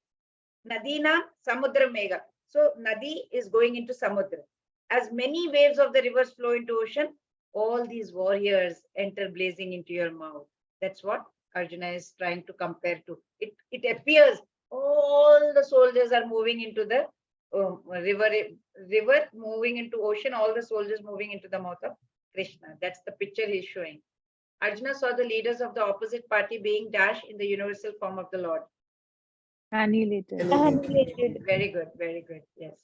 Nadina samudra mega. So Nadi is going into Samudra. As many waves of the rivers flow into ocean, all these warriors enter blazing into your mouth. That's what Arjuna is trying to compare to. It appears all the soldiers are moving into the river moving into ocean, all the soldiers moving into the mouth of Krishna. That's the picture he's showing. Arjuna saw the leaders of the opposite party being dashed in the universal form of the Lord. Annihilated. Annihilated. Very good, very good. Yes.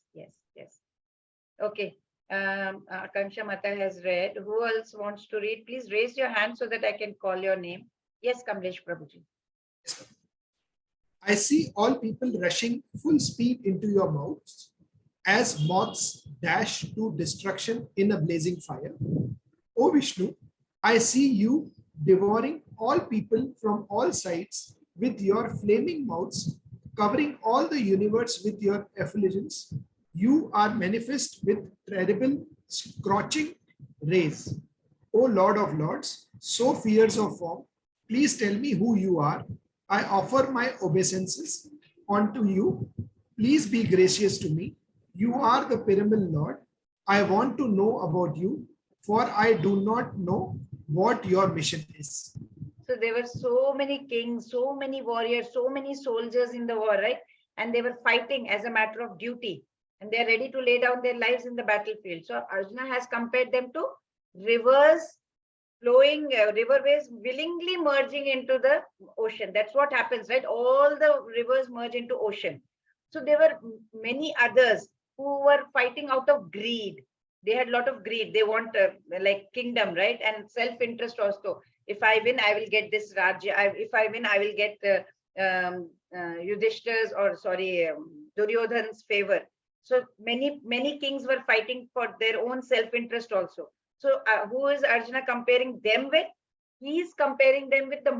Okay. Akanksha Mata has read. Who else wants to read? Please raise your hand so that I can call your name. Yes, Kamlesh Prabhuji. I see all people rushing full speed into your mouths as moths dash to destruction in a blazing fire. O Vishnu, I see you devouring all people from all sides with your flaming mouths, covering all the universe with your effulgence. You are manifest with terrible scorching rays. O Lord of Lords, so fierce of form, please tell me who you are. I offer my obeisances unto you. Please be gracious to me. You are the Pyramid Lord. I want to know about you, for I do not know what your mission is. So there were so many kings, so many warriors, so many soldiers in the war, right? And they were fighting as a matter of duty. And they're ready to lay down their lives in the battlefield. So Arjuna has compared them to rivers flowing, riverways willingly merging into the ocean. That's what happens, right? All the rivers merge into ocean. So there were many others who were fighting out of greed. They had a lot of greed. They want like kingdom, right? And self-interest also. If I win, I will get this Rajya. If I win, I will get Yudhishthira's Duryodhan's favor. So many kings were fighting for their own self-interest also. So who is Arjuna comparing them with? He is comparing them with the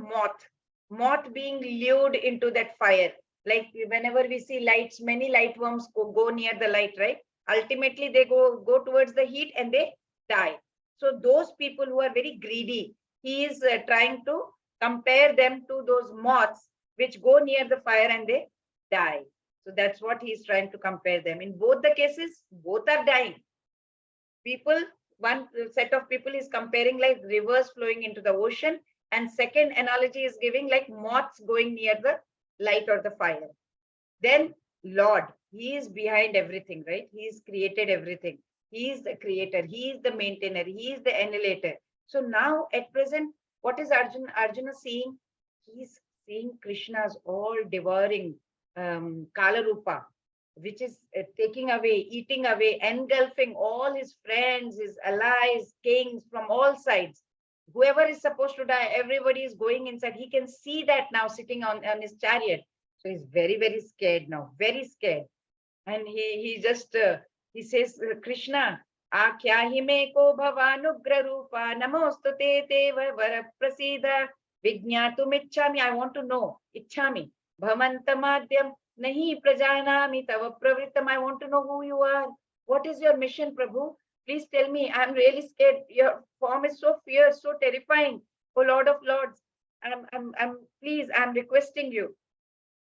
moth being lured into that fire. Like whenever we see lights, many light worms go near the light, right? Ultimately, they go towards the heat and they die. So those people who are very greedy, he is trying to compare them to those moths which go near the fire and they die. So that's what he's trying to compare them. In both the cases, both are dying. People, one set of people is comparing like rivers flowing into the ocean, and second analogy is giving like moths going near the light or the fire. Then Lord, he is behind everything, right? He's created everything. He is the creator, he is the maintainer, he is the annihilator. So now at present, what is Arjuna seeing? He's seeing Krishna's all devouring Kala Rupa, which is taking away, eating away, engulfing all his friends, his allies, kings from all sides. Whoever is supposed to die, everybody is going inside. He can see that now sitting on his chariot. So he's very, very scared now, very scared. And he just, he says, Krishna, Akyahi me ko bhavanugra rupa namostu te te vara prasida vijnatum ichchami. I want to know, ichchami. Bhamantamadhyam nahi prajanami tava pravrittam. I want to know who you are. What is your mission, Prabhu? Please tell me. I'm really scared. Your form is so fierce, so terrifying. Oh Lord of Lords, please, I'm requesting you.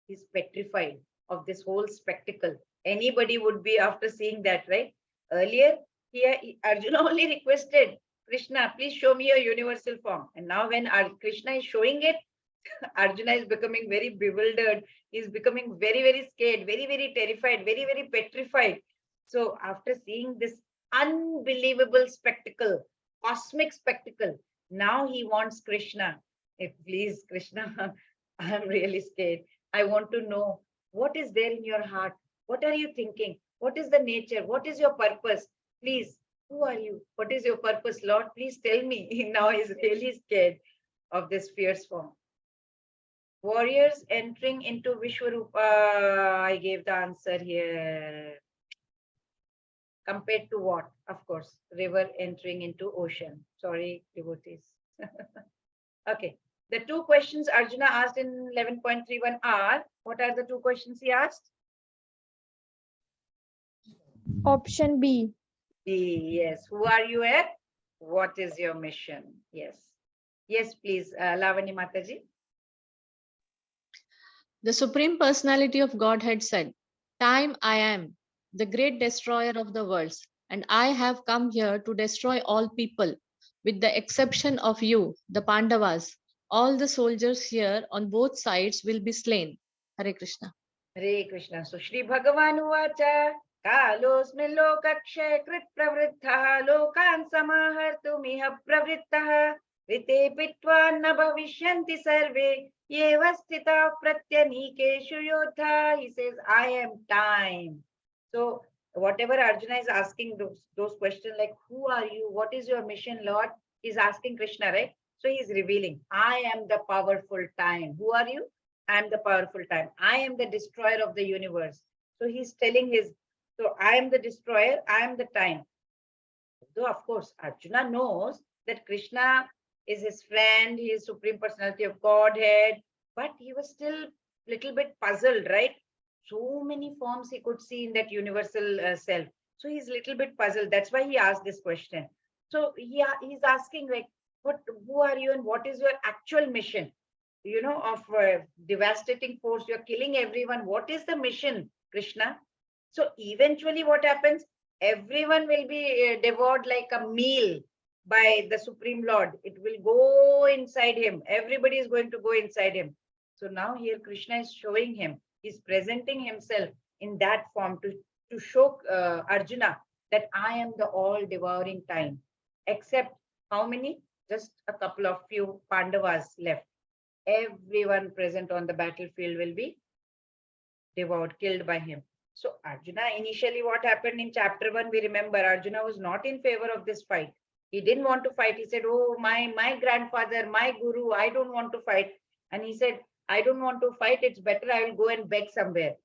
He's petrified of this whole spectacle. Anybody would be after seeing that, right? Earlier, Arjuna only requested, Krishna, please show me your universal form. And now when Krishna is showing it, Arjuna is becoming very bewildered. He's becoming very, very scared, very, very terrified, very, very petrified. So after seeing this unbelievable spectacle, cosmic spectacle, now he wants Krishna. Please, Krishna, I'm really scared. I want to know what is there in your heart. What are you thinking? What is the nature? What is your purpose? Please, who are you? What is your purpose, Lord? Please tell me. Now he's really scared of this fierce form. Warriors entering into Vishwarupa. I gave the answer here. Compared to what? Of course, river entering into ocean. Sorry, devotees. Okay. The two questions Arjuna asked in 11.31 are, what are the two questions he asked? Option B. B, yes. Who are you at? What is your mission? Yes. Yes, please, Lavani Mataji. The Supreme Personality of Godhead said, Time I am, the great destroyer of the worlds, and I have come here to destroy all people, with the exception of you, the Pandavas. All the soldiers here on both sides will be slain. Hare Krishna. Hare Krishna. So Shri Bhagavan Uvacha Kalosmi Lokakshay Krit Pravrittha Lokan Samahartumiha Pravrittaha Rite Pitva Na Bhavishyanti Sarve Yeva Sthita Pratyanikeshu Yodha. He says, I am time. So whatever Arjuna is asking those questions like, who are you? What is your mission, Lord? He's asking Krishna, right? So he's revealing, I am the powerful time. Who are you? I am the powerful time. I am the destroyer of the universe. So he's telling so I am the destroyer, I am the time. Though of course Arjuna knows that Krishna is his friend, he is Supreme Personality of Godhead, but he was still little bit puzzled, right? So many forms he could see in that universal self. So he's little bit puzzled. That's why he asked this question. So he's asking like, who are you and what is your actual mission? You know, of devastating force, you're killing everyone. What is the mission, Krishna? So eventually what happens? Everyone will be devoured like a meal by the Supreme Lord. It will go inside him. Everybody is going to go inside him. So now here Krishna is showing him, he's presenting himself in that form to show Arjuna that I am the all devouring time. Except how many? Just a couple of few Pandavas left. Everyone present on the battlefield will be devoured, killed by him. So Arjuna, initially what happened in chapter 1, we remember Arjuna was not in favor of this fight. He didn't want to fight. He said, oh, my grandfather, my guru, I don't want to fight. And he said, I don't want to fight. It's better I will go and beg somewhere.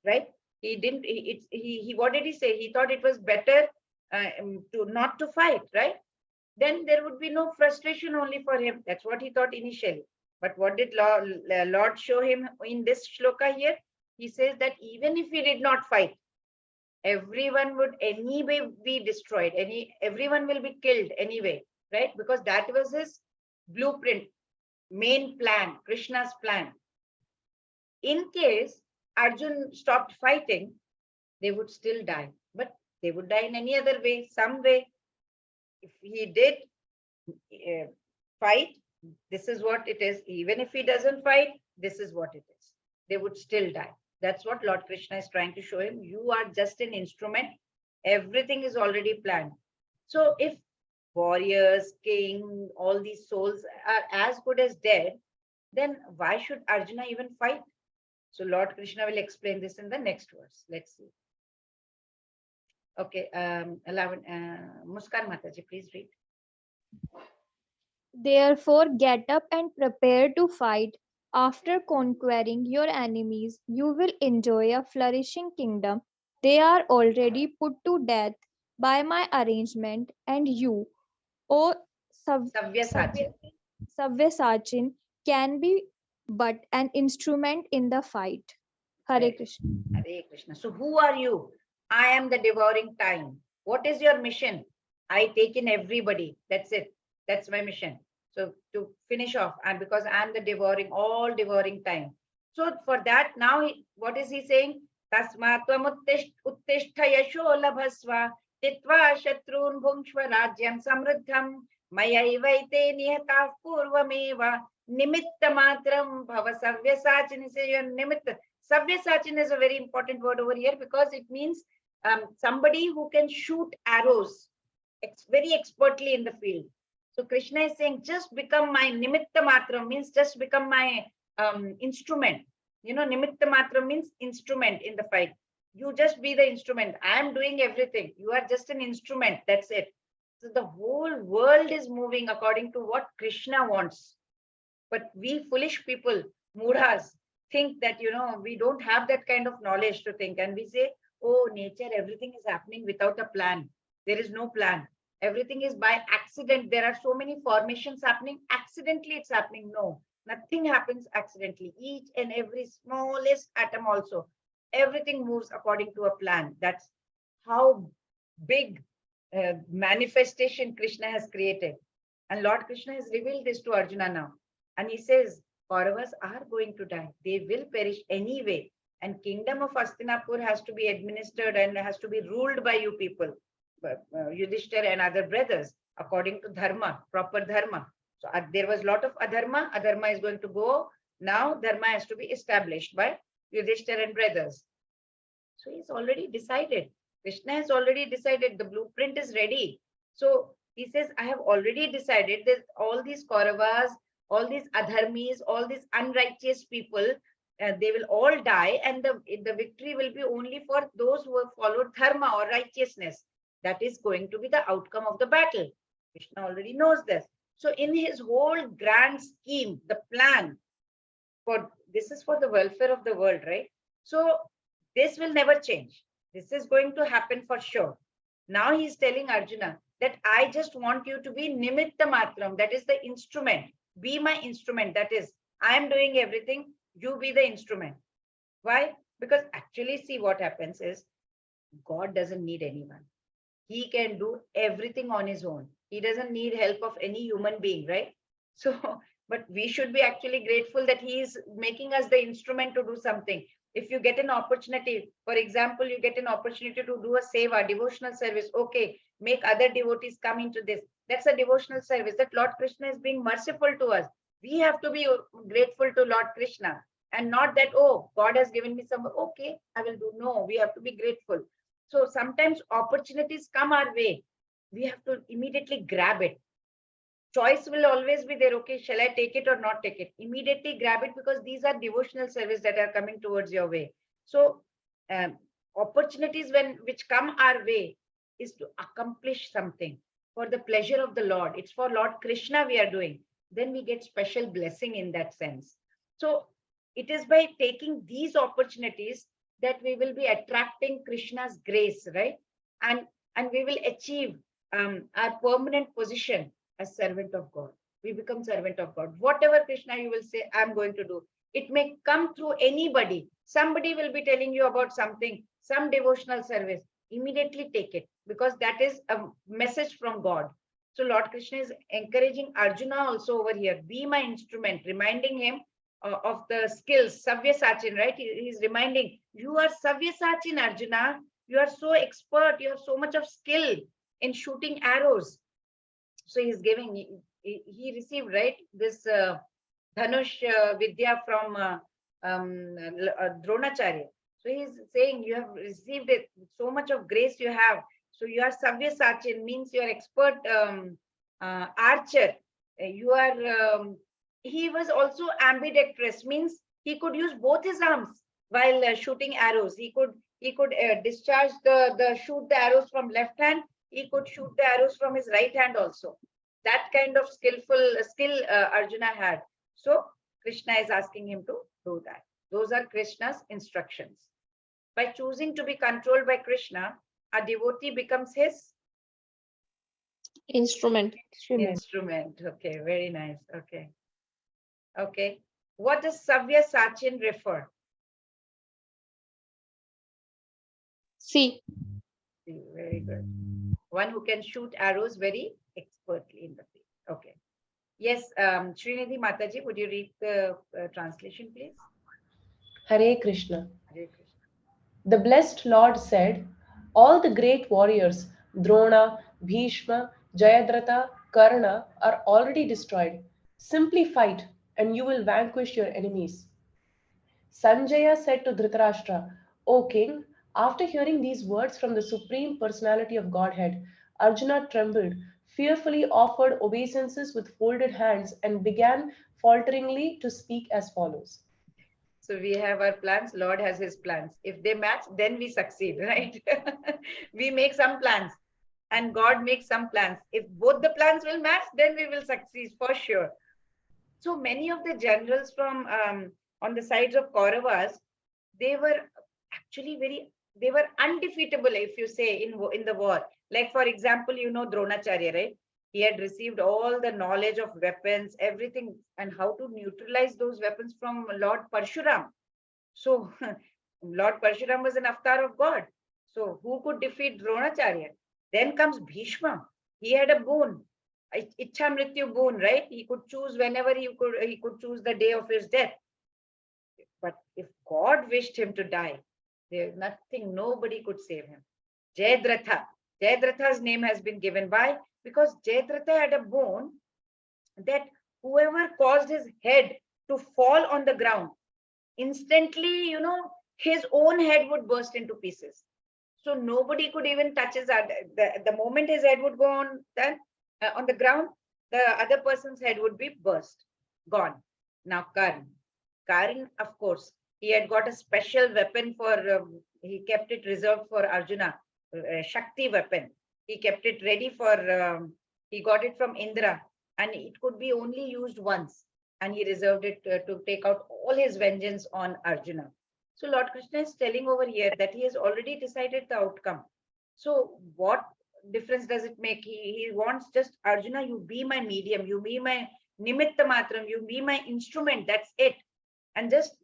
Right? He didn't, what did he say? He thought it was better not to fight, right? Then there would be no frustration only for him. That's what he thought initially. But what did Lord show him in this shloka here? He says that even if he did not fight, everyone would anyway be destroyed. Everyone will be killed anyway, right? Because that was his blueprint, main plan, Krishna's plan. In case Arjun stopped fighting, they would still die. But they would die in any other way, some way. If he did fight, this is what it is. Even if he doesn't fight, this is what it is. They would still die. That's what Lord Krishna is trying to show him. You are just an instrument. Everything is already planned. So if warriors, king, all these souls are as good as dead, then why should Arjuna even fight? So Lord Krishna will explain this in the next verse. Let's see. Okay, Muskan Mataji, please read. Therefore, get up and prepare to fight. After conquering your enemies, you will enjoy a flourishing kingdom. They are already put to death by my arrangement, and you, O Savyasachin. Savyasachin, can be but an instrument in the fight. Hare Right. Krishna. Hare Krishna. So who are you? I am the devouring time. What is your mission? I take in everybody. That's it. That's my mission. So to finish off, and because I'm the devouring, all devouring time. So for that, now what is he saying? Tasmat uttishta yasho labhasva titva shatrun bhungshva rajyam samruddham mayaivaite nihata purvameva nimitta matram bhava savyasachin. Say your nimitta. Savyasachin is a very important word over here because it means somebody who can shoot arrows very expertly in the field. So Krishna is saying, just become my nimitta matram, means just become my instrument. You know, nimitta matram means instrument in the fight. You just be the instrument. I am doing everything. You are just an instrument. That's it. So the whole world is moving according to what Krishna wants. But we foolish people, mudhas, think that, you know, we don't have that kind of knowledge to think. And we say, oh, nature, everything is happening without a plan. There is no plan. Everything is by accident. There are so many formations happening. Accidentally, it's happening. No, nothing happens accidentally. Each and every smallest atom also. Everything moves according to a plan. That's how big manifestation Krishna has created. And Lord Krishna has revealed this to Arjuna now. And he says, Kauravas are going to die. They will perish anyway. And kingdom of Hastinapur has to be administered and has to be ruled by you people, Yudhishthira and other brothers, according to dharma, proper dharma. So there was a lot of adharma. Adharma is going to go. Now dharma has to be established by Yudhishthira and brothers. So he's already decided. Krishna has already decided. The blueprint is ready. So he says, I have already decided that all these Kauravas, all these adharmis, all these unrighteous people, they will all die, and the victory will be only for those who have followed dharma or righteousness. That is going to be the outcome of the battle. Krishna already knows this. So in his whole grand scheme, the plan for this is for the welfare of the world, right? So this will never change. This is going to happen for sure. Now he's telling Arjuna that I just want you to be nimitta matram, that is the instrument. Be my instrument. That is, I am doing everything. You be the instrument. Why? Because actually, see what happens is God doesn't need anyone. He can do everything on his own. He doesn't need help of any human being, right? So, but we should be actually grateful that he is making us the instrument to do something. If you get an opportunity, for example, you get an opportunity to do a seva, devotional service, okay, make other devotees come into this. That's a devotional service that Lord Krishna is being merciful to us. We have to be grateful to Lord Krishna and not that, oh, God has given me some, okay, I will do. No, we have to be grateful. So sometimes opportunities come our way. We have to immediately grab it. Choice will always be there. Okay, shall I take it or not take it? Immediately grab it because these are devotional service that are coming towards your way. So opportunities which come our way is to accomplish something for the pleasure of the Lord. It's for Lord Krishna we are doing. Then we get special blessing in that sense. So it is by taking these opportunities that we will be attracting Krishna's grace, right? And we will achieve our permanent position as servant of God. We become servant of God. Whatever Krishna you will say, I'm going to do. It may come through anybody. Somebody will be telling you about something, some devotional service. Immediately take it because that is a message from God. So Lord Krishna is encouraging Arjuna also over here. Be my instrument, reminding him of the skills, Savyasachin, right? He's reminding, you are Savyasachin, Arjuna. You are so expert. You have so much of skill in shooting arrows. So he's giving, he received, right, this Dhanush Vidya from Dronacharya. So he's saying you have received it, so much of grace you have. So you are Savyasachin, means you are expert archer. You are, he was also ambidextrous, means he could use both his arms while shooting arrows. He could discharge shoot the arrows from left hand. He could shoot the arrows from his right hand also. That kind of skill Arjuna had. So Krishna is asking him to do that. Those are Krishna's instructions. By choosing to be controlled by Krishna, a devotee becomes his Instrument. instrument. Okay, very nice. Okay. Okay. What does Savya Sachin refer? C. Very good. One who can shoot arrows very expertly in the field. Okay. Yes, Srinidhi Mataji, would you read the translation, please? Hare Krishna. Hare Krishna. The blessed Lord said, all the great warriors, Drona, Bhishma, Jayadratha, Karna, are already destroyed. Simply fight, and you will vanquish your enemies. Sanjaya said to Dhritarashtra, O king, after hearing these words from the Supreme Personality of Godhead, Arjuna trembled, fearfully offered obeisances with folded hands, and began falteringly to speak as follows. So we have our plans, Lord has his plans. If they match, then we succeed, right? We make some plans and God makes some plans. If both the plans will match, then we will succeed for sure. So many of the generals from on the sides of Kauravas, they were actually they were undefeatable, if you say, in the war. Like, for example, Dronacharya, right? He had received all the knowledge of weapons, everything, and how to neutralize those weapons from Lord Parshuram. So Lord Parshuram was an avatar of God. So who could defeat Dronacharya? Then comes Bhishma. He had a boon, Ichha Mrityu boon, right? He could choose whenever he could choose the day of his death. But if God wished him to die, there's nothing, nobody could save him. Jayadratha. Jayadratha's name has been given by, because Jayadratha had a boon that whoever caused his head to fall on the ground, instantly, his own head would burst into pieces. So nobody could even touch his head. The moment his head would go on the ground, the other person's head would be burst, gone. Now Karan, of course, he had got a special weapon he kept it reserved for Arjuna, Shakti weapon. He kept it ready he got it from Indra, and it could be only used once. And he reserved it to take out all his vengeance on Arjuna. So Lord Krishna is telling over here that he has already decided the outcome. So what difference does it make? He wants just, Arjuna, you be my medium, you be my nimitta matram, you be my instrument, that's it. And just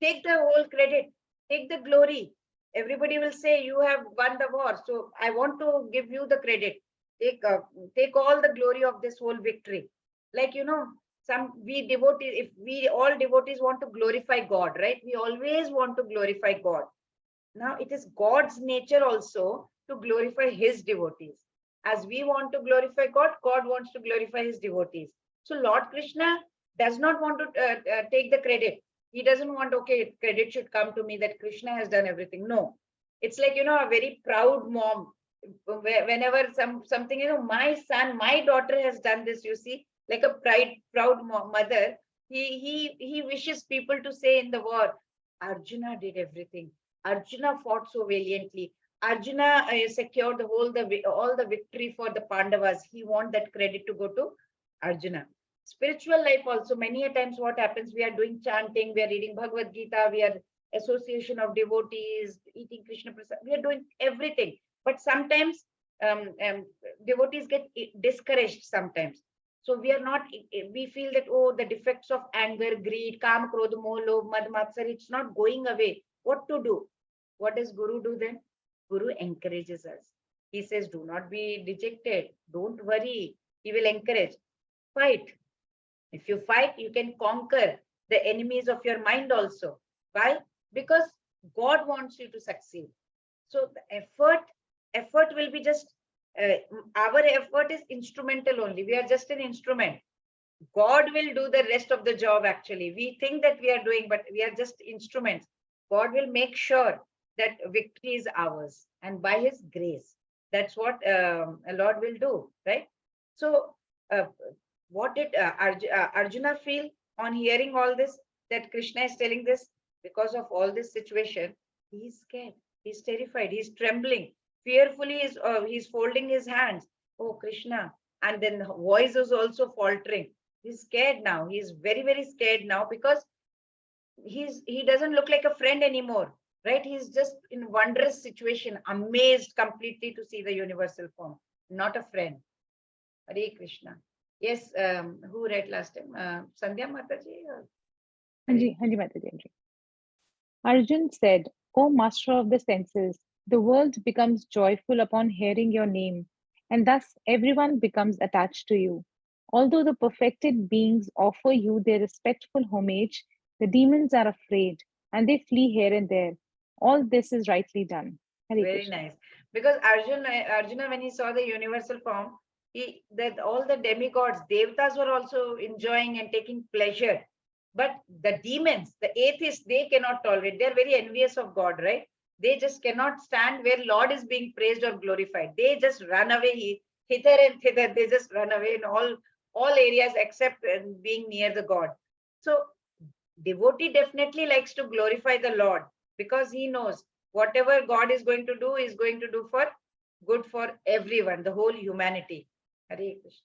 take the whole credit, take the glory. Everybody will say you have won the war. So I want to give you the credit. Take all the glory of this whole victory. Like, we devotees, if we all devotees want to glorify God, right? We always want to glorify God. Now it is God's nature also to glorify his devotees. As we want to glorify God, God wants to glorify his devotees. So Lord Krishna does not want to take the credit. He doesn't want, okay, credit should come to me that Krishna has done everything. No, it's like, a very proud mom. Whenever something, my son, my daughter has done this, you see, like a proud mother, he wishes people to say in the war, Arjuna did everything. Arjuna fought so valiantly. Arjuna secured all the victory for the Pandavas. He wants that credit to go to Arjuna. Spiritual life also, many a times what happens, we are doing chanting, we are reading Bhagavad Gita, we are association of devotees, eating Krishna Prasad, we are doing everything. But sometimes devotees get discouraged sometimes. So we feel that, oh, the defects of anger, greed, kam, krodh, moh, lobh, mad, matsar, it's not going away. What to do? What does Guru do then? Guru encourages us. He says, do not be dejected. Don't worry. He will encourage. Fight. If you fight, you can conquer. the enemies of your mind also. Why? Because God wants you to succeed. So the effort will be just, our effort is instrumental only. We are just an instrument. God will do the rest of the job actually. We think that we are doing, but we are just instruments. God will make sure that victory is ours, and by his grace. That's what a Lord will do, right? So uh, what did Arjuna feel on hearing all this, that Krishna is telling this? Because of all this situation, he's scared, he's terrified, he's trembling, fearfully he's folding his hands. Oh Krishna. And then voice is also faltering. He's scared now. He's very, very scared now, because he doesn't look like a friend anymore, right? He's just in wondrous situation, amazed completely to see the universal form, not a friend. Hare Krishna. Yes, who read last time? Sandhya Mataji? Hanji, Hanji Mataji, Hanji. Arjun said, O master of the senses, the world becomes joyful upon hearing your name, and thus everyone becomes attached to you. Although the perfected beings offer you their respectful homage, the demons are afraid and they flee here and there. All this is rightly done. Hare Very Krishna. nice. Because Arjuna, when he saw the universal form, that all the demigods, devatas were also enjoying and taking pleasure. But the demons, the atheists, they cannot tolerate. They're very envious of God, right? They just cannot stand where Lord is being praised or glorified. They just run away hither and thither. They just run away in all areas except being near the God. So devotee definitely likes to glorify the Lord, because he knows whatever God is going to do for good for everyone, the whole humanity. Hare Krishna.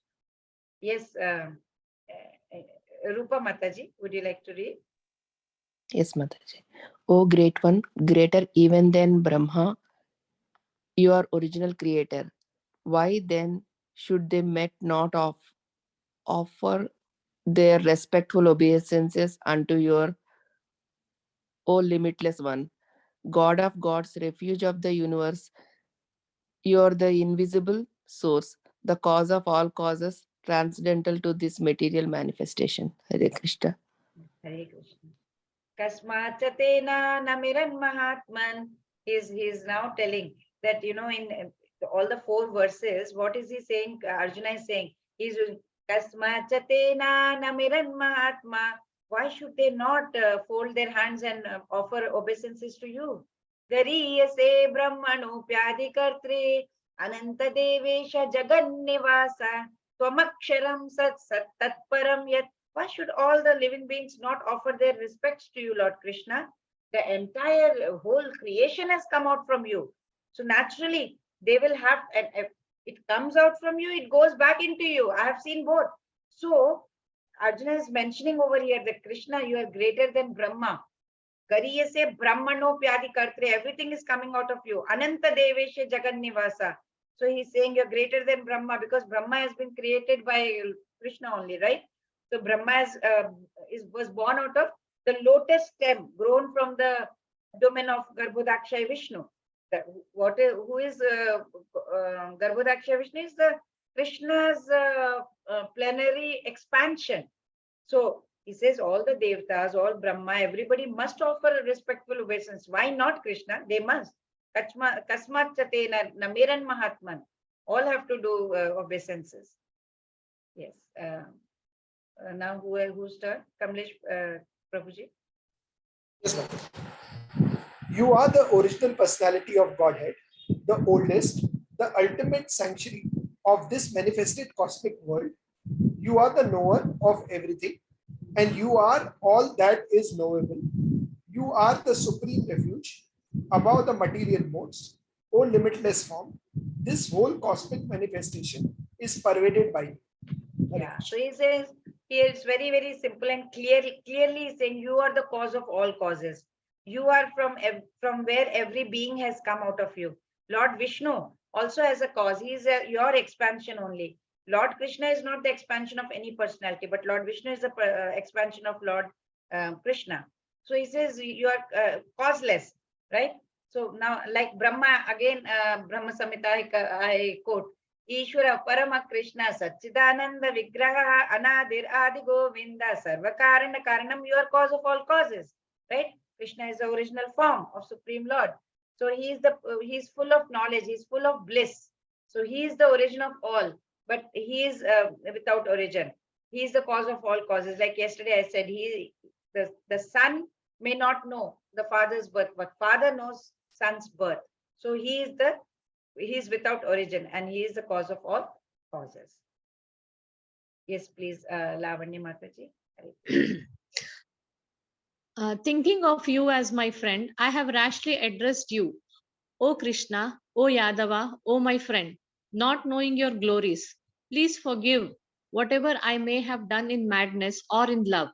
Yes, Rupa Mataji, would you like to read? Yes, Mataji. O great one, greater even than Brahma, your original creator. Why then should they met not offer their respectful obeisances unto your, O limitless one, God of gods, refuge of the universe? You are the invisible source, the cause of all causes, transcendental to this material manifestation. Hare Krishna. Hare Krishna. Kasmachatena namiran mahatman. He's now telling that, in all the 4 verses, what is he saying? Arjuna is saying, he's using Kasmachatena namiran mahatma. Why should they not fold their hands and offer obeisances to you? Gariyase brahmanopyadi kartre ananta devesha jagannivasa twamaksharam sat sat tatparam yat. Why should all the living beings not offer their respects to you, Lord Krishna? The entire whole creation has come out from you. So naturally, they will have, and it comes out from you, it goes back into you. I have seen both. So Arjuna is mentioning over here that Krishna, you are greater than Brahma. Kariyase Brahmano Pyadi Kartre, everything is coming out of you. Ananta Deveshe Jagannivasa. So he's saying you're greater than Brahma, because Brahma has been created by Krishna only, right? So Brahma was born out of the lotus stem grown from the domain of Garbhodakshay Vishnu. Who is Garbhodakshay Vishnu? Is the Krishna's plenary expansion. So he says all the devatas, all Brahma, everybody must offer a respectful obeisance. Why not Krishna? They must. Kasmat Chatena Namiran Mahatman. All have to do obeisances. Yes. Now who's turn? Kamlesh Prabhuji. Yes, ma'am. You are the original personality of Godhead, the oldest, the ultimate sanctuary of this manifested cosmic world. You are the knower of everything, and you are all that is knowable. You are the supreme refuge above the material modes, O limitless form. This whole cosmic manifestation is pervaded by you. Yeah. So he says here it's very, very simple and clearly saying you are the cause of all causes. You are from where every being has come out of you. Lord Vishnu also has a cause. He is your expansion only. Lord Krishna is not the expansion of any personality, but Lord Vishnu is the expansion of Lord Krishna. So he says you are causeless, right? So now, like Brahma, again, Brahma Samhita, I quote, Ishvara Parama Krishna Satchidananda Vigraha Anadir Adi Govinda Sarvakarana Karanam, you are cause of all causes, right? Krishna is the original form of Supreme Lord. So he is full of knowledge, he is full of bliss. So he is the origin of all, but he is without origin. He is the cause of all causes. Like yesterday I said, the son may not know the father's birth, but father knows son's birth. So he is without origin and he is the cause of all causes. Yes, please, Lavanya Mataji. Thinking of you as my friend, I have rashly addressed you, O Krishna, O Yadava, O my friend, not knowing your glories. Please forgive whatever I may have done in madness or in love.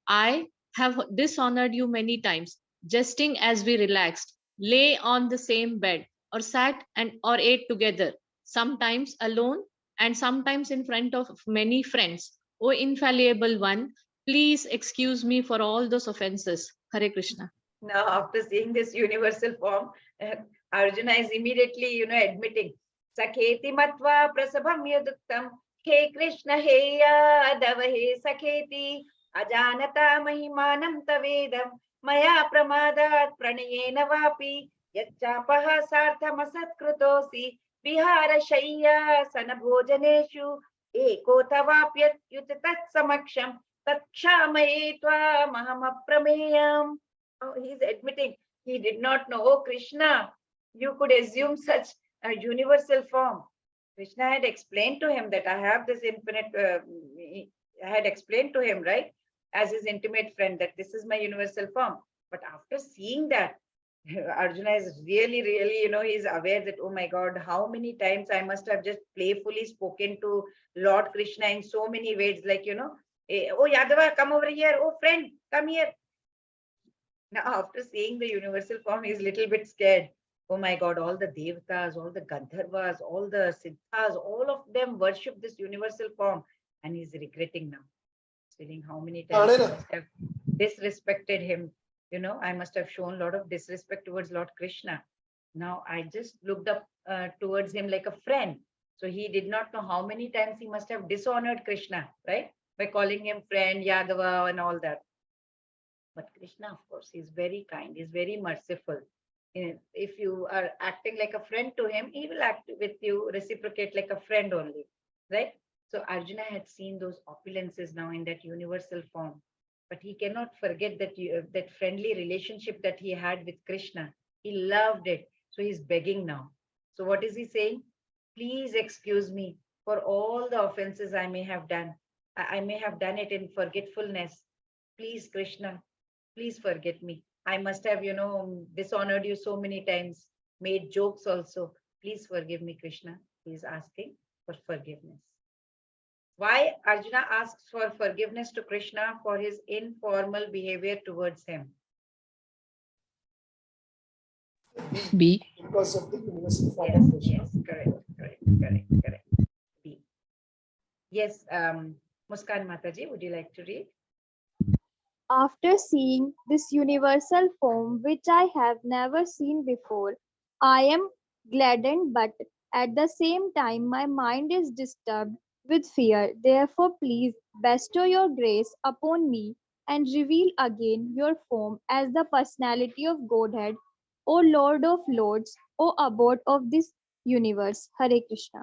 I have dishonored you many times, jesting as we relaxed, lay on the same bed, or sat and or ate together, sometimes alone and sometimes in front of many friends. O infallible one, please excuse me for all those offenses. Hare Krishna. Now, after seeing this universal form, Arjuna is immediately, admitting, Sakheti matva prasabham yaduktam, He Krishna he yadava he sakheti, Ajanata mahimanam tavedam, Maya pramadat pranayena vapi, Yachapaha sartham asatkrutosi, Vihara shayya sanabhojaneshu, Eko tavapyat yutatat samaksham, Tatshamaye tva mahamaprameyam. Oh, he's admitting he did not know. Oh, Krishna, you could assume such a universal form. Krishna had explained to him that I have this infinite, I had explained to him, right, as his intimate friend, that this is my universal form. But after seeing that, Arjuna is really, really, he's aware that, oh my God, how many times I must have just playfully spoken to Lord Krishna in so many ways, like, oh, Yadava, come over here. Oh, friend, come here. Now, after seeing the universal form, he's a little bit scared. Oh my God, all the Devatas, all the Gandharvas, all the Siddhas, all of them worship this universal form. And he's regretting now. Feeling how many times I must have disrespected him. I must have shown a lot of disrespect towards Lord Krishna. Now, I just looked up towards him like a friend. So he did not know how many times he must have dishonored Krishna, right? By calling him friend, Yadava, and all that. But Krishna, of course, is very kind, he's very merciful. If you are acting like a friend to him, he will act with you, reciprocate like a friend only, right? So Arjuna had seen those opulences now in that universal form, but he cannot forget that friendly relationship that he had with Krishna. He loved it. So he's begging now. So what is he saying? Please excuse me for all the offenses I may have done. I may have done it in forgetfulness. Please, Krishna, please forget me. I must have, dishonored you so many times, made jokes also. Please forgive me, Krishna. He is asking for forgiveness. Why Arjuna asks for forgiveness to Krishna? For his informal behavior towards him. B. Because of the universal form of Krishna. Yes, correct. B. Yes, Muskan Mataji, would you like to read? After seeing this universal form, which I have never seen before, I am gladdened, but at the same time, my mind is disturbed with fear. Therefore, please bestow your grace upon me and reveal again your form as the personality of Godhead, O Lord of Lords, O abode of this universe. Hare Krishna.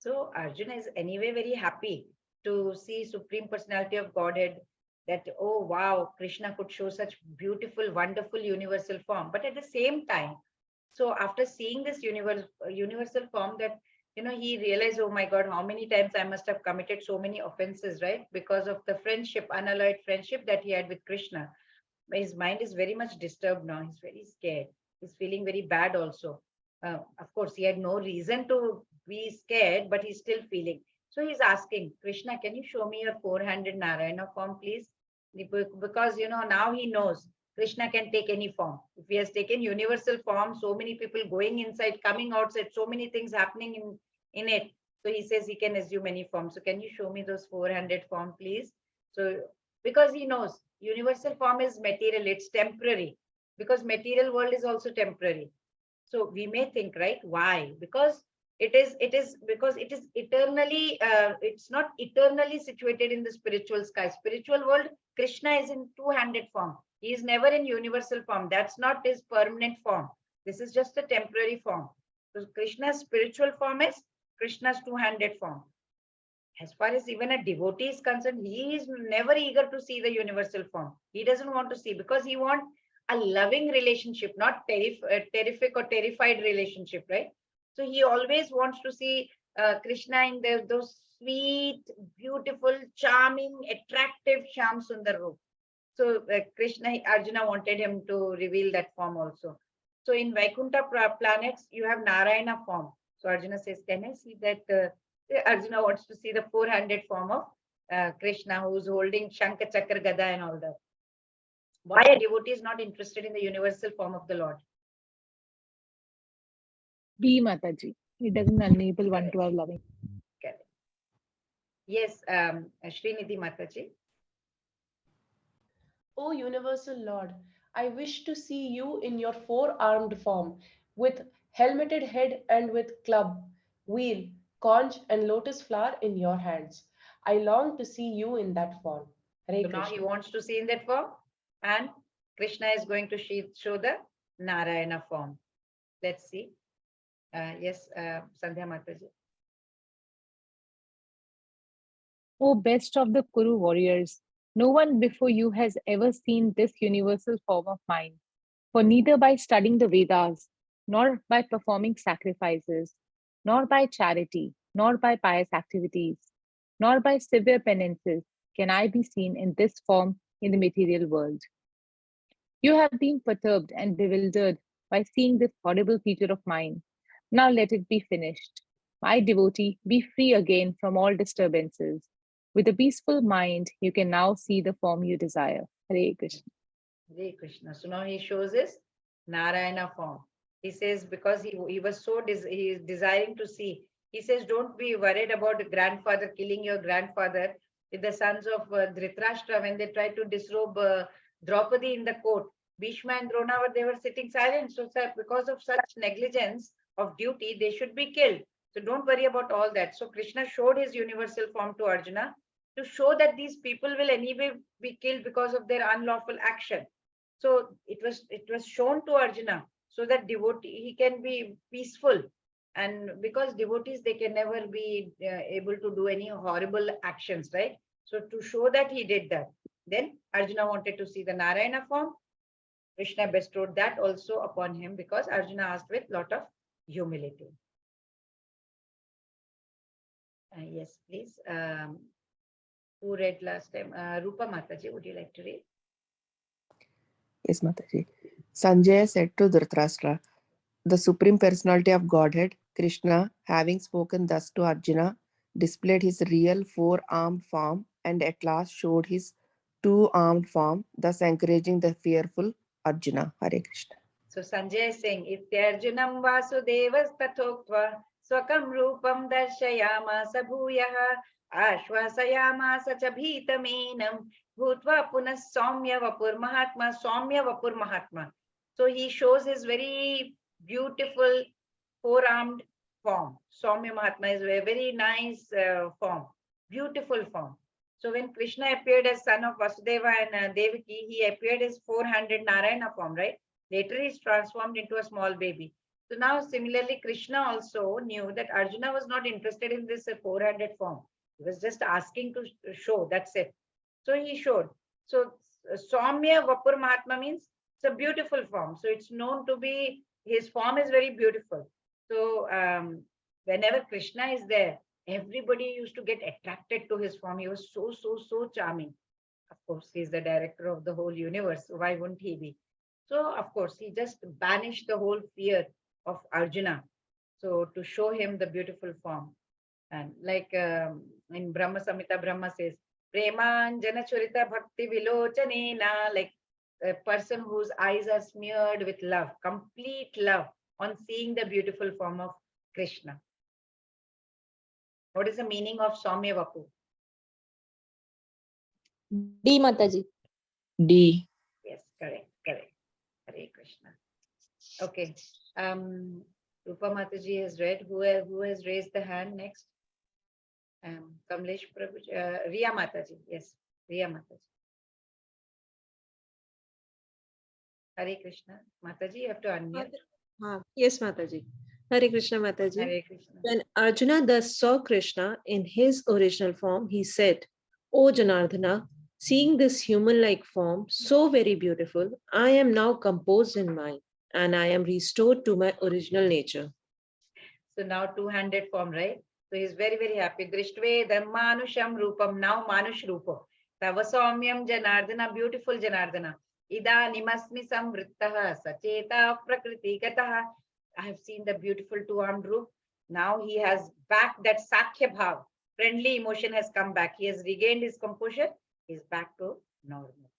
So Arjuna is anyway very happy to see Supreme Personality of Godhead, that, oh wow, Krishna could show such beautiful, wonderful universal form. But at the same time, so after seeing this universal form, that, he realized, oh my God, how many times I must have committed so many offenses, right? Because of the friendship, unalloyed friendship that he had with Krishna. His mind is very much disturbed now. He's very scared. He's feeling very bad also. Of course, he had no reason to be scared, but he's still feeling. So he's asking, Krishna, can you show me your four-handed Narayana form, please? Because, now he knows Krishna can take any form. If he has taken universal form, so many people going inside, coming outside, so many things happening in it. So he says he can assume any form. So can you show me those four-handed form, please? So because he knows universal form is material, it's temporary, because material world is also temporary. So we may think, right? Why? Because It is because it is eternally, it's not eternally situated in the spiritual sky. Spiritual world, Krishna is in two-handed form. He is never in universal form. That's not his permanent form. This is just a temporary form. So Krishna's spiritual form is Krishna's two-handed form. As far as even a devotee is concerned, he is never eager to see the universal form. He doesn't want to see, because he wants a loving relationship, not terrific or terrified relationship, right? So he always wants to see Krishna in those sweet, beautiful, charming, attractive Shyam Sundar Roop. So Arjuna wanted him to reveal that form also. So in Vaikuntha planets, you have Narayana form. So Arjuna says, can I see that? Arjuna wants to see the four-handed form of Krishna, who's holding Shankha, Chakra, Gada and all that. Why a devotee is not interested in the universal form of the Lord? B, Mataji. It doesn't enable one to have loving. Correct. Yes, Srinidhi Mataji. O universal Lord, I wish to see you in your four-armed form, with helmeted head and with club, wheel, conch, and lotus flower in your hands. I long to see you in that form. Hare So now he Krishna. wants to see in that form, and Krishna is going to show the Narayana form. Let's see. Yes, Sandhya Mataji. O best of the Kuru warriors, no one before you has ever seen this universal form of mine. For neither by studying the Vedas, nor by performing sacrifices, nor by charity, nor by pious activities, nor by severe penances can I be seen in this form in the material world. You have been perturbed and bewildered by seeing this horrible feature of mine. Now let it be finished. My devotee, be free again from all disturbances. With a peaceful mind, you can now see the form you desire. Hare Krishna. Hare Krishna. So now he shows his Narayana form. He says, because he was so he is desiring to see. He says, don't be worried about grandfather killing your grandfather with the sons of Dhritarashtra when they tried to disrobe Draupadi in the court. Bhishma and Drona, they were sitting silent. So sir, because of such negligence of duty, they should be killed. So don't worry about all that. So Krishna showed his universal form to Arjuna to show that these people will anyway be killed because of their unlawful action. So it was shown to Arjuna so that devotee he can be peaceful, and because devotees they can never be able to do any horrible actions, right? So to show that he did that, then Arjuna wanted to see the Narayana form. Krishna bestowed that also upon him because Arjuna asked with lot of humility. Yes, please. Who read last time? Rupa Mataji, would you like to read? Yes, Mataji. Sanjaya said to Dhritarashtra, the Supreme Personality of Godhead, Krishna, having spoken thus to Arjuna, displayed his real four-armed form and at last showed his two-armed form, thus encouraging the fearful Arjuna. Hare Krishna. So Sanjay is saying, Ityarjunam Vasudevas Tathoktva Swakam Rupam Darshayamasa Bhuyaha Ashvasayamasa Chabhitamenam Bhutva Punas Saumya Vapur Mahatma Saumya Vapur Mahatma. So he shows his very beautiful four-armed form. Saumya Mahatma is a very nice form, beautiful form. So when Krishna appeared as son of Vasudeva and Devaki, he appeared as four-handed Narayana form, right? Later, he is transformed into a small baby. So now, similarly, Krishna also knew that Arjuna was not interested in this four-handed form. He was just asking to show, that's it. So he showed. So Saumya Vapur Mahatma means it's a beautiful form. So it's known to be, his form is very beautiful. So whenever Krishna is there, everybody used to get attracted to his form. He was so charming. Of course, he's the director of the whole universe. So why wouldn't he be? So, of course, he just banished the whole fear of Arjuna. So, to show him the beautiful form. And like in Brahma Samhita, Brahma says, Premanjana Churita Bhakti Vilochanena, like a person whose eyes are smeared with love, complete love on seeing the beautiful form of Krishna. What is the meaning of Saumya Vapu? D, Mataji. D. Yes, correct. Hare Krishna. Okay. Rupa Mataji has read. Who has raised the hand next? Kamlesh Prabhu, Riya Mataji. Yes, Riya Mataji. Hare Krishna. Mataji, you have to unmute. Yes, Mataji. Hare Krishna, Mataji. Hare Krishna. When Arjuna thus saw Krishna in his original form, he said, O Janardhana, seeing this human-like form, so very beautiful, I am now composed in mind, and I am restored to my original nature. So now two-handed form, right? So he's very, very happy. Drishtve Manusham Rupam, now Manush Rupa. Tava Saumyam Janardana, beautiful Janardana. Ida Nimasmi Samvrittaha, Sacheta Prakriti Gataha. I have seen the beautiful two-armed Rup. Now he has back that Sakhya Bhav. Friendly emotion has come back. He has regained his composure. He's back to normal.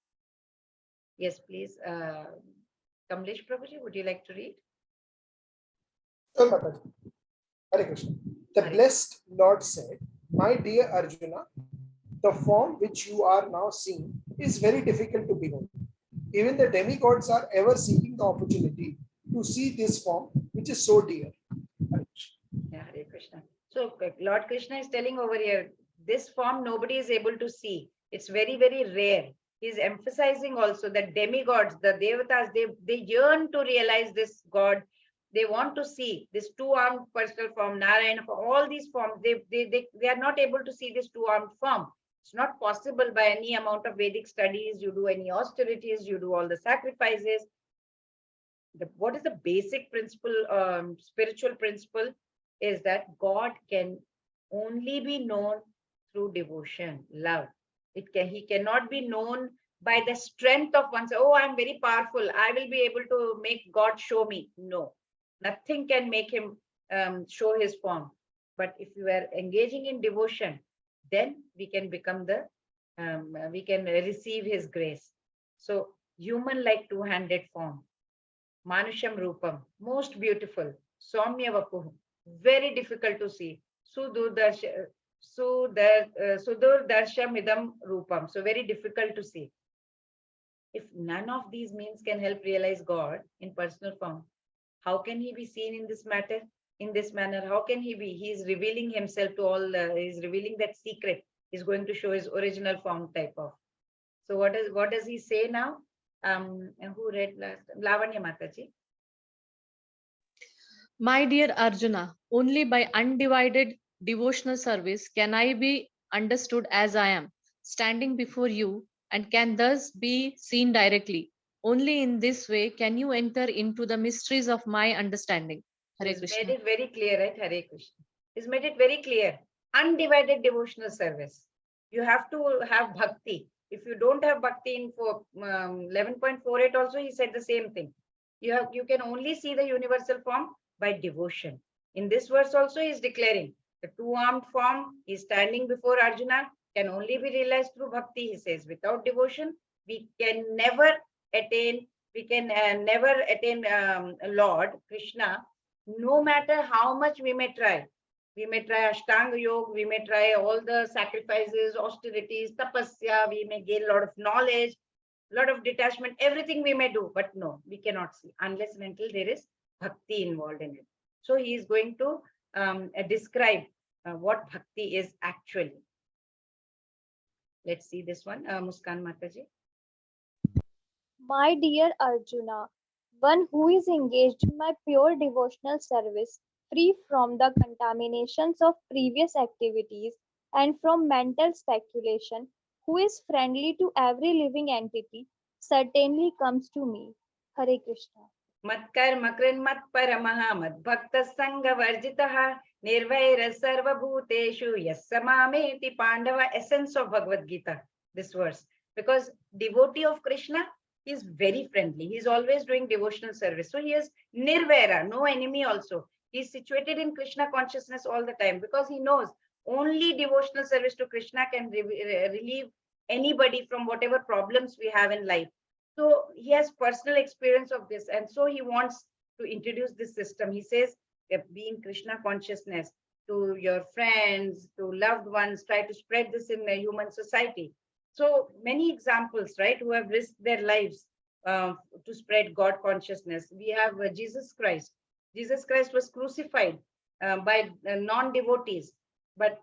Yes, please. Kamlesh Prabhuji, would you like to read? Sure, Mataji. Hare Krishna. The Hare. blessed Lord said, my dear Arjuna, the form which you are now seeing is very difficult to behold. Even the demigods are ever seeking the opportunity to see this form, which is so dear. Hare Krishna. Yeah, Hare Krishna. So Lord Krishna is telling over here, this form nobody is able to see. It's very, very rare. He's emphasizing also that demigods, the devatas, they yearn to realize this God. They want to see this two-armed personal form, Narayana, for all these forms. They are not able to see this two-armed form. It's not possible by any amount of Vedic studies. You do any austerities, you do all the sacrifices. What is the basic principle, spiritual principle, is that God can only be known through devotion, love. He cannot be known by the strength of one's, oh, I'm very powerful, I will be able to make God show me. No, nothing can make him show his form. But if you are engaging in devotion, then we can become we can receive his grace. So human-like two-handed form, Manusham Rupam, most beautiful, Soumya Vapuh, very difficult to see. Sudur Darshamidam Rupam, so very difficult to see. If none of these means can help realize God in personal form, how can he be seen in this matter, in this manner? How can he be? He is revealing himself to all, he is revealing that secret. He's going to show his original form type of. So what does he say now? Who read last? Lavanya Mataji. My dear Arjuna, only by undivided devotional service can I be understood as I am, standing before you, and can thus be seen directly. Only in this way can you enter into the mysteries of my understanding. Hare He's Krishna. made it very clear, right? Hare Krishna. He's made it very clear. Undivided devotional service. You have to have bhakti. If you don't have bhakti in 11.48 also, he said the same thing. You can only see the universal form by devotion. In this verse also, he is declaring the two-armed form is standing before Arjuna can only be realized through bhakti. He says, without devotion, we can never attain. We can never attain Lord Krishna. No matter how much we may try. We may try Ashtanga Yoga, we may try all the sacrifices, austerities, tapasya, we may gain a lot of knowledge, a lot of detachment, everything we may do, but no, we cannot see unless and until there is bhakti involved in it. So he is going to describe what bhakti is actually. Let's see this one, Muskan Mataji. My dear Arjuna, one who is engaged in my pure devotional service, free from the contaminations of previous activities and from mental speculation, who is friendly to every living entity, certainly comes to me. Hare Krishna. Matkar Makrin Mat Paramaha Mat Bhakta Sangha Varjitaha Nirvaira Sarva Bhuteshu Yasamameti Pandava, essence of Bhagavad Gita, this verse. Because devotee of Krishna is very friendly. He's always doing devotional service. So he is nirvaira, no enemy also. He's situated in Krishna consciousness all the time because he knows only devotional service to Krishna can relieve anybody from whatever problems we have in life. So he has personal experience of this. And so he wants to introduce this system. He says, being Krishna consciousness to your friends, to loved ones, try to spread this in the human society. So many examples, right, who have risked their lives to spread God consciousness. We have Jesus Christ. Jesus Christ was crucified by non-devotees, but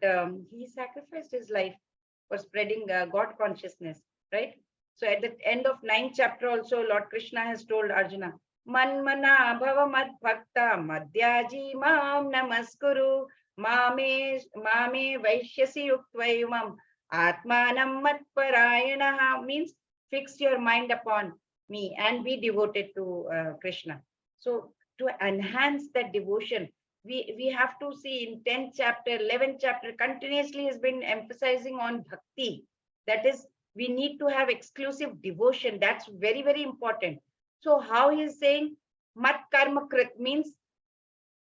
he sacrificed his life for spreading God consciousness, right? So at the end of 9th chapter also, Lord Krishna has told Arjuna, Manmana bhava mad bhakta madhyaji mam namaskuru mame vaishyasi yuktvayumam atmanam mat parayanaha, means fix your mind upon me and be devoted to Krishna. So to enhance that devotion, we have to see in 10th chapter, 11th chapter, continuously has been emphasizing on bhakti. That is, we need to have exclusive devotion. That's very, very important. So how he is saying, mat karma krit means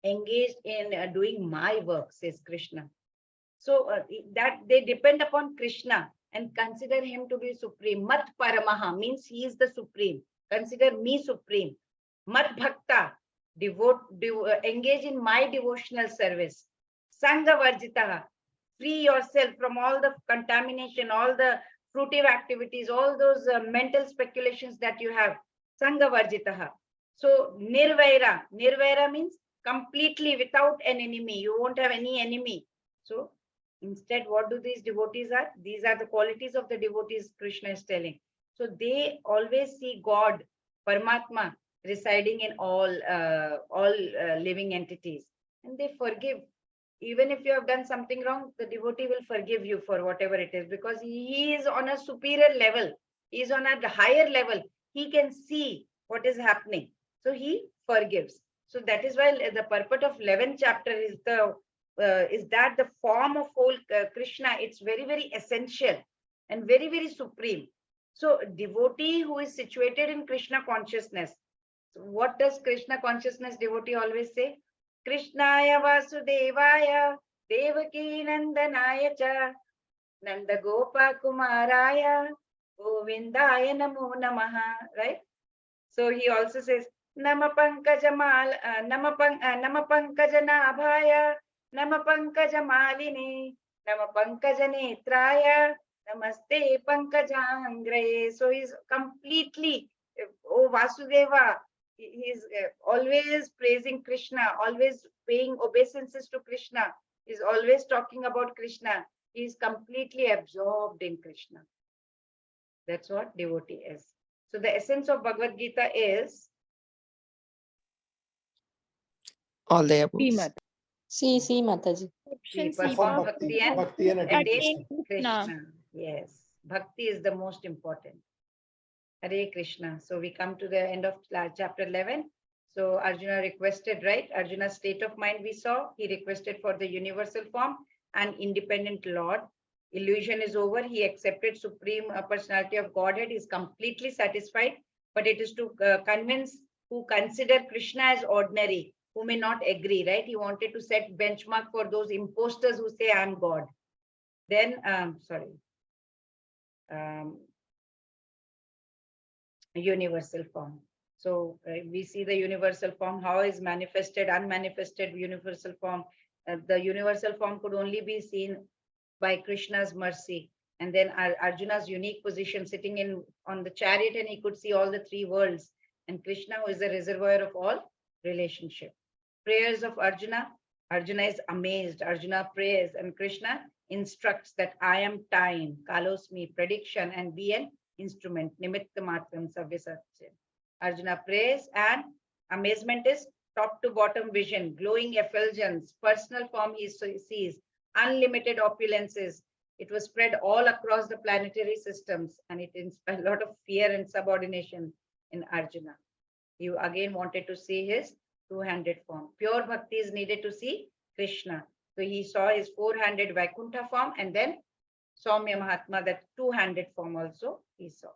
engaged in doing my work, says Krishna. So that they depend upon Krishna and consider him to be supreme. Mat paramaha means he is the supreme. Consider me supreme. Mat bhakta, engage in my devotional service. Sangha varjitaha, free yourself from all the contamination, all the fruitive activities, all those mental speculations that you have. Sangha varjitaha. So nirvaira means completely without an enemy. You won't have any enemy. So instead, what do these devotees are? These are the qualities of the devotees Krishna is telling. So they always see God, Paramatma, residing in all living entities, and they forgive. Even if you have done something wrong, the devotee will forgive you for whatever it is, because he is on a superior level. He is on a higher level. He can see what is happening. So he forgives. So that is why the purport of 11th chapter is that the form of whole Krishna, it's very, very essential and very, very supreme. So devotee who is situated in Krishna consciousness, so what does Krishna consciousness devotee always say? Krishnaya Vasudevaya Devaki Nandanaya cha Nanda Gopa Kumaraya Govindaya Namo Namaha, right? So he also says Nama Pankajamal Nama Pankajanabhaya Nama Pankajamalini Nama Pankajanetraya Namaste Pankajangraye. So he's completely, oh Vasudeva, he is always praising Krishna, always paying obeisances to Krishna. He's always talking about Krishna. He is completely absorbed in Krishna. That's what devotee is. So the essence of Bhagavad Gita is All the above. See, Mataji. Option C. Perform bhakti and bhakti and attain attain Krishna. Krishna. Yes, bhakti is the most important. Hare Krishna. So we come to the end of chapter 11. So Arjuna requested, right? Arjuna's state of mind we saw. He requested for the universal form and independent Lord. Illusion is over. He accepted supreme personality of Godhead. He is completely satisfied. But it is to convince who consider Krishna as ordinary, who may not agree, right? He wanted to set benchmark for those imposters who say, I'm God. Then, universal form. So we see the universal form, how is manifested, unmanifested universal form. The universal form could only be seen by Krishna's mercy. And then Arjuna's unique position sitting on the chariot, and he could see all the three worlds. And Krishna, who is the reservoir of all relationship. Prayers of Arjuna. Arjuna is amazed. Arjuna prays, and Krishna instructs that I am time, kalosmi, prediction, and be an instrument, nimitta matram savyasatya. Arjuna prays, and amazement is top to bottom vision, glowing effulgence, personal form he sees, unlimited opulences. It was spread all across the planetary systems, and it inspired a lot of fear and subordination in Arjuna. You again wanted to see his two-handed form. Pure bhakti is needed to see Krishna. So he saw his four-handed Vaikuntha form, and then Saumya Mahatma, that two-handed form also he saw.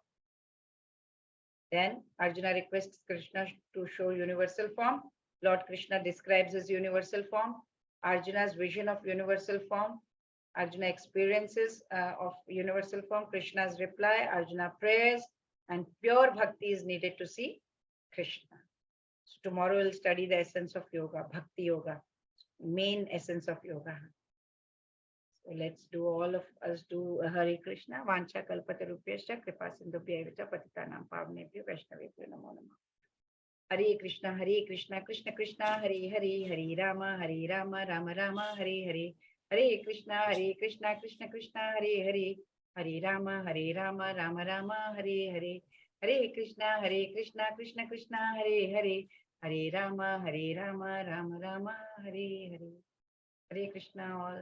Then Arjuna requests Krishna to show universal form. Lord Krishna describes his universal form. Arjuna's vision of universal form. Arjuna experiences of universal form. Krishna's reply. Arjuna prays, and pure bhakti is needed to see Krishna. So tomorrow we'll study the essence of yoga, bhakti yoga, main essence of yoga. So let's do, all of us do Hare Krishna. Vancha kalpatarupyascha kripa sindhubhya evacha patitanam pavnebhyo vaishnavebhyo namo namah. Hare Krishna, Krishna Krishna, Hare Hare, Hare Rama, Rama Rama, Hare Hare. Hare Krishna, Krishna Krishna, Hare Hare, Hare Rama, Rama Rama, Hare Hare. Hare Krishna, Krishna Krishna, Hare Hare, Hare Rama, Rama Rama, Hare Hare. Hare Krishna all.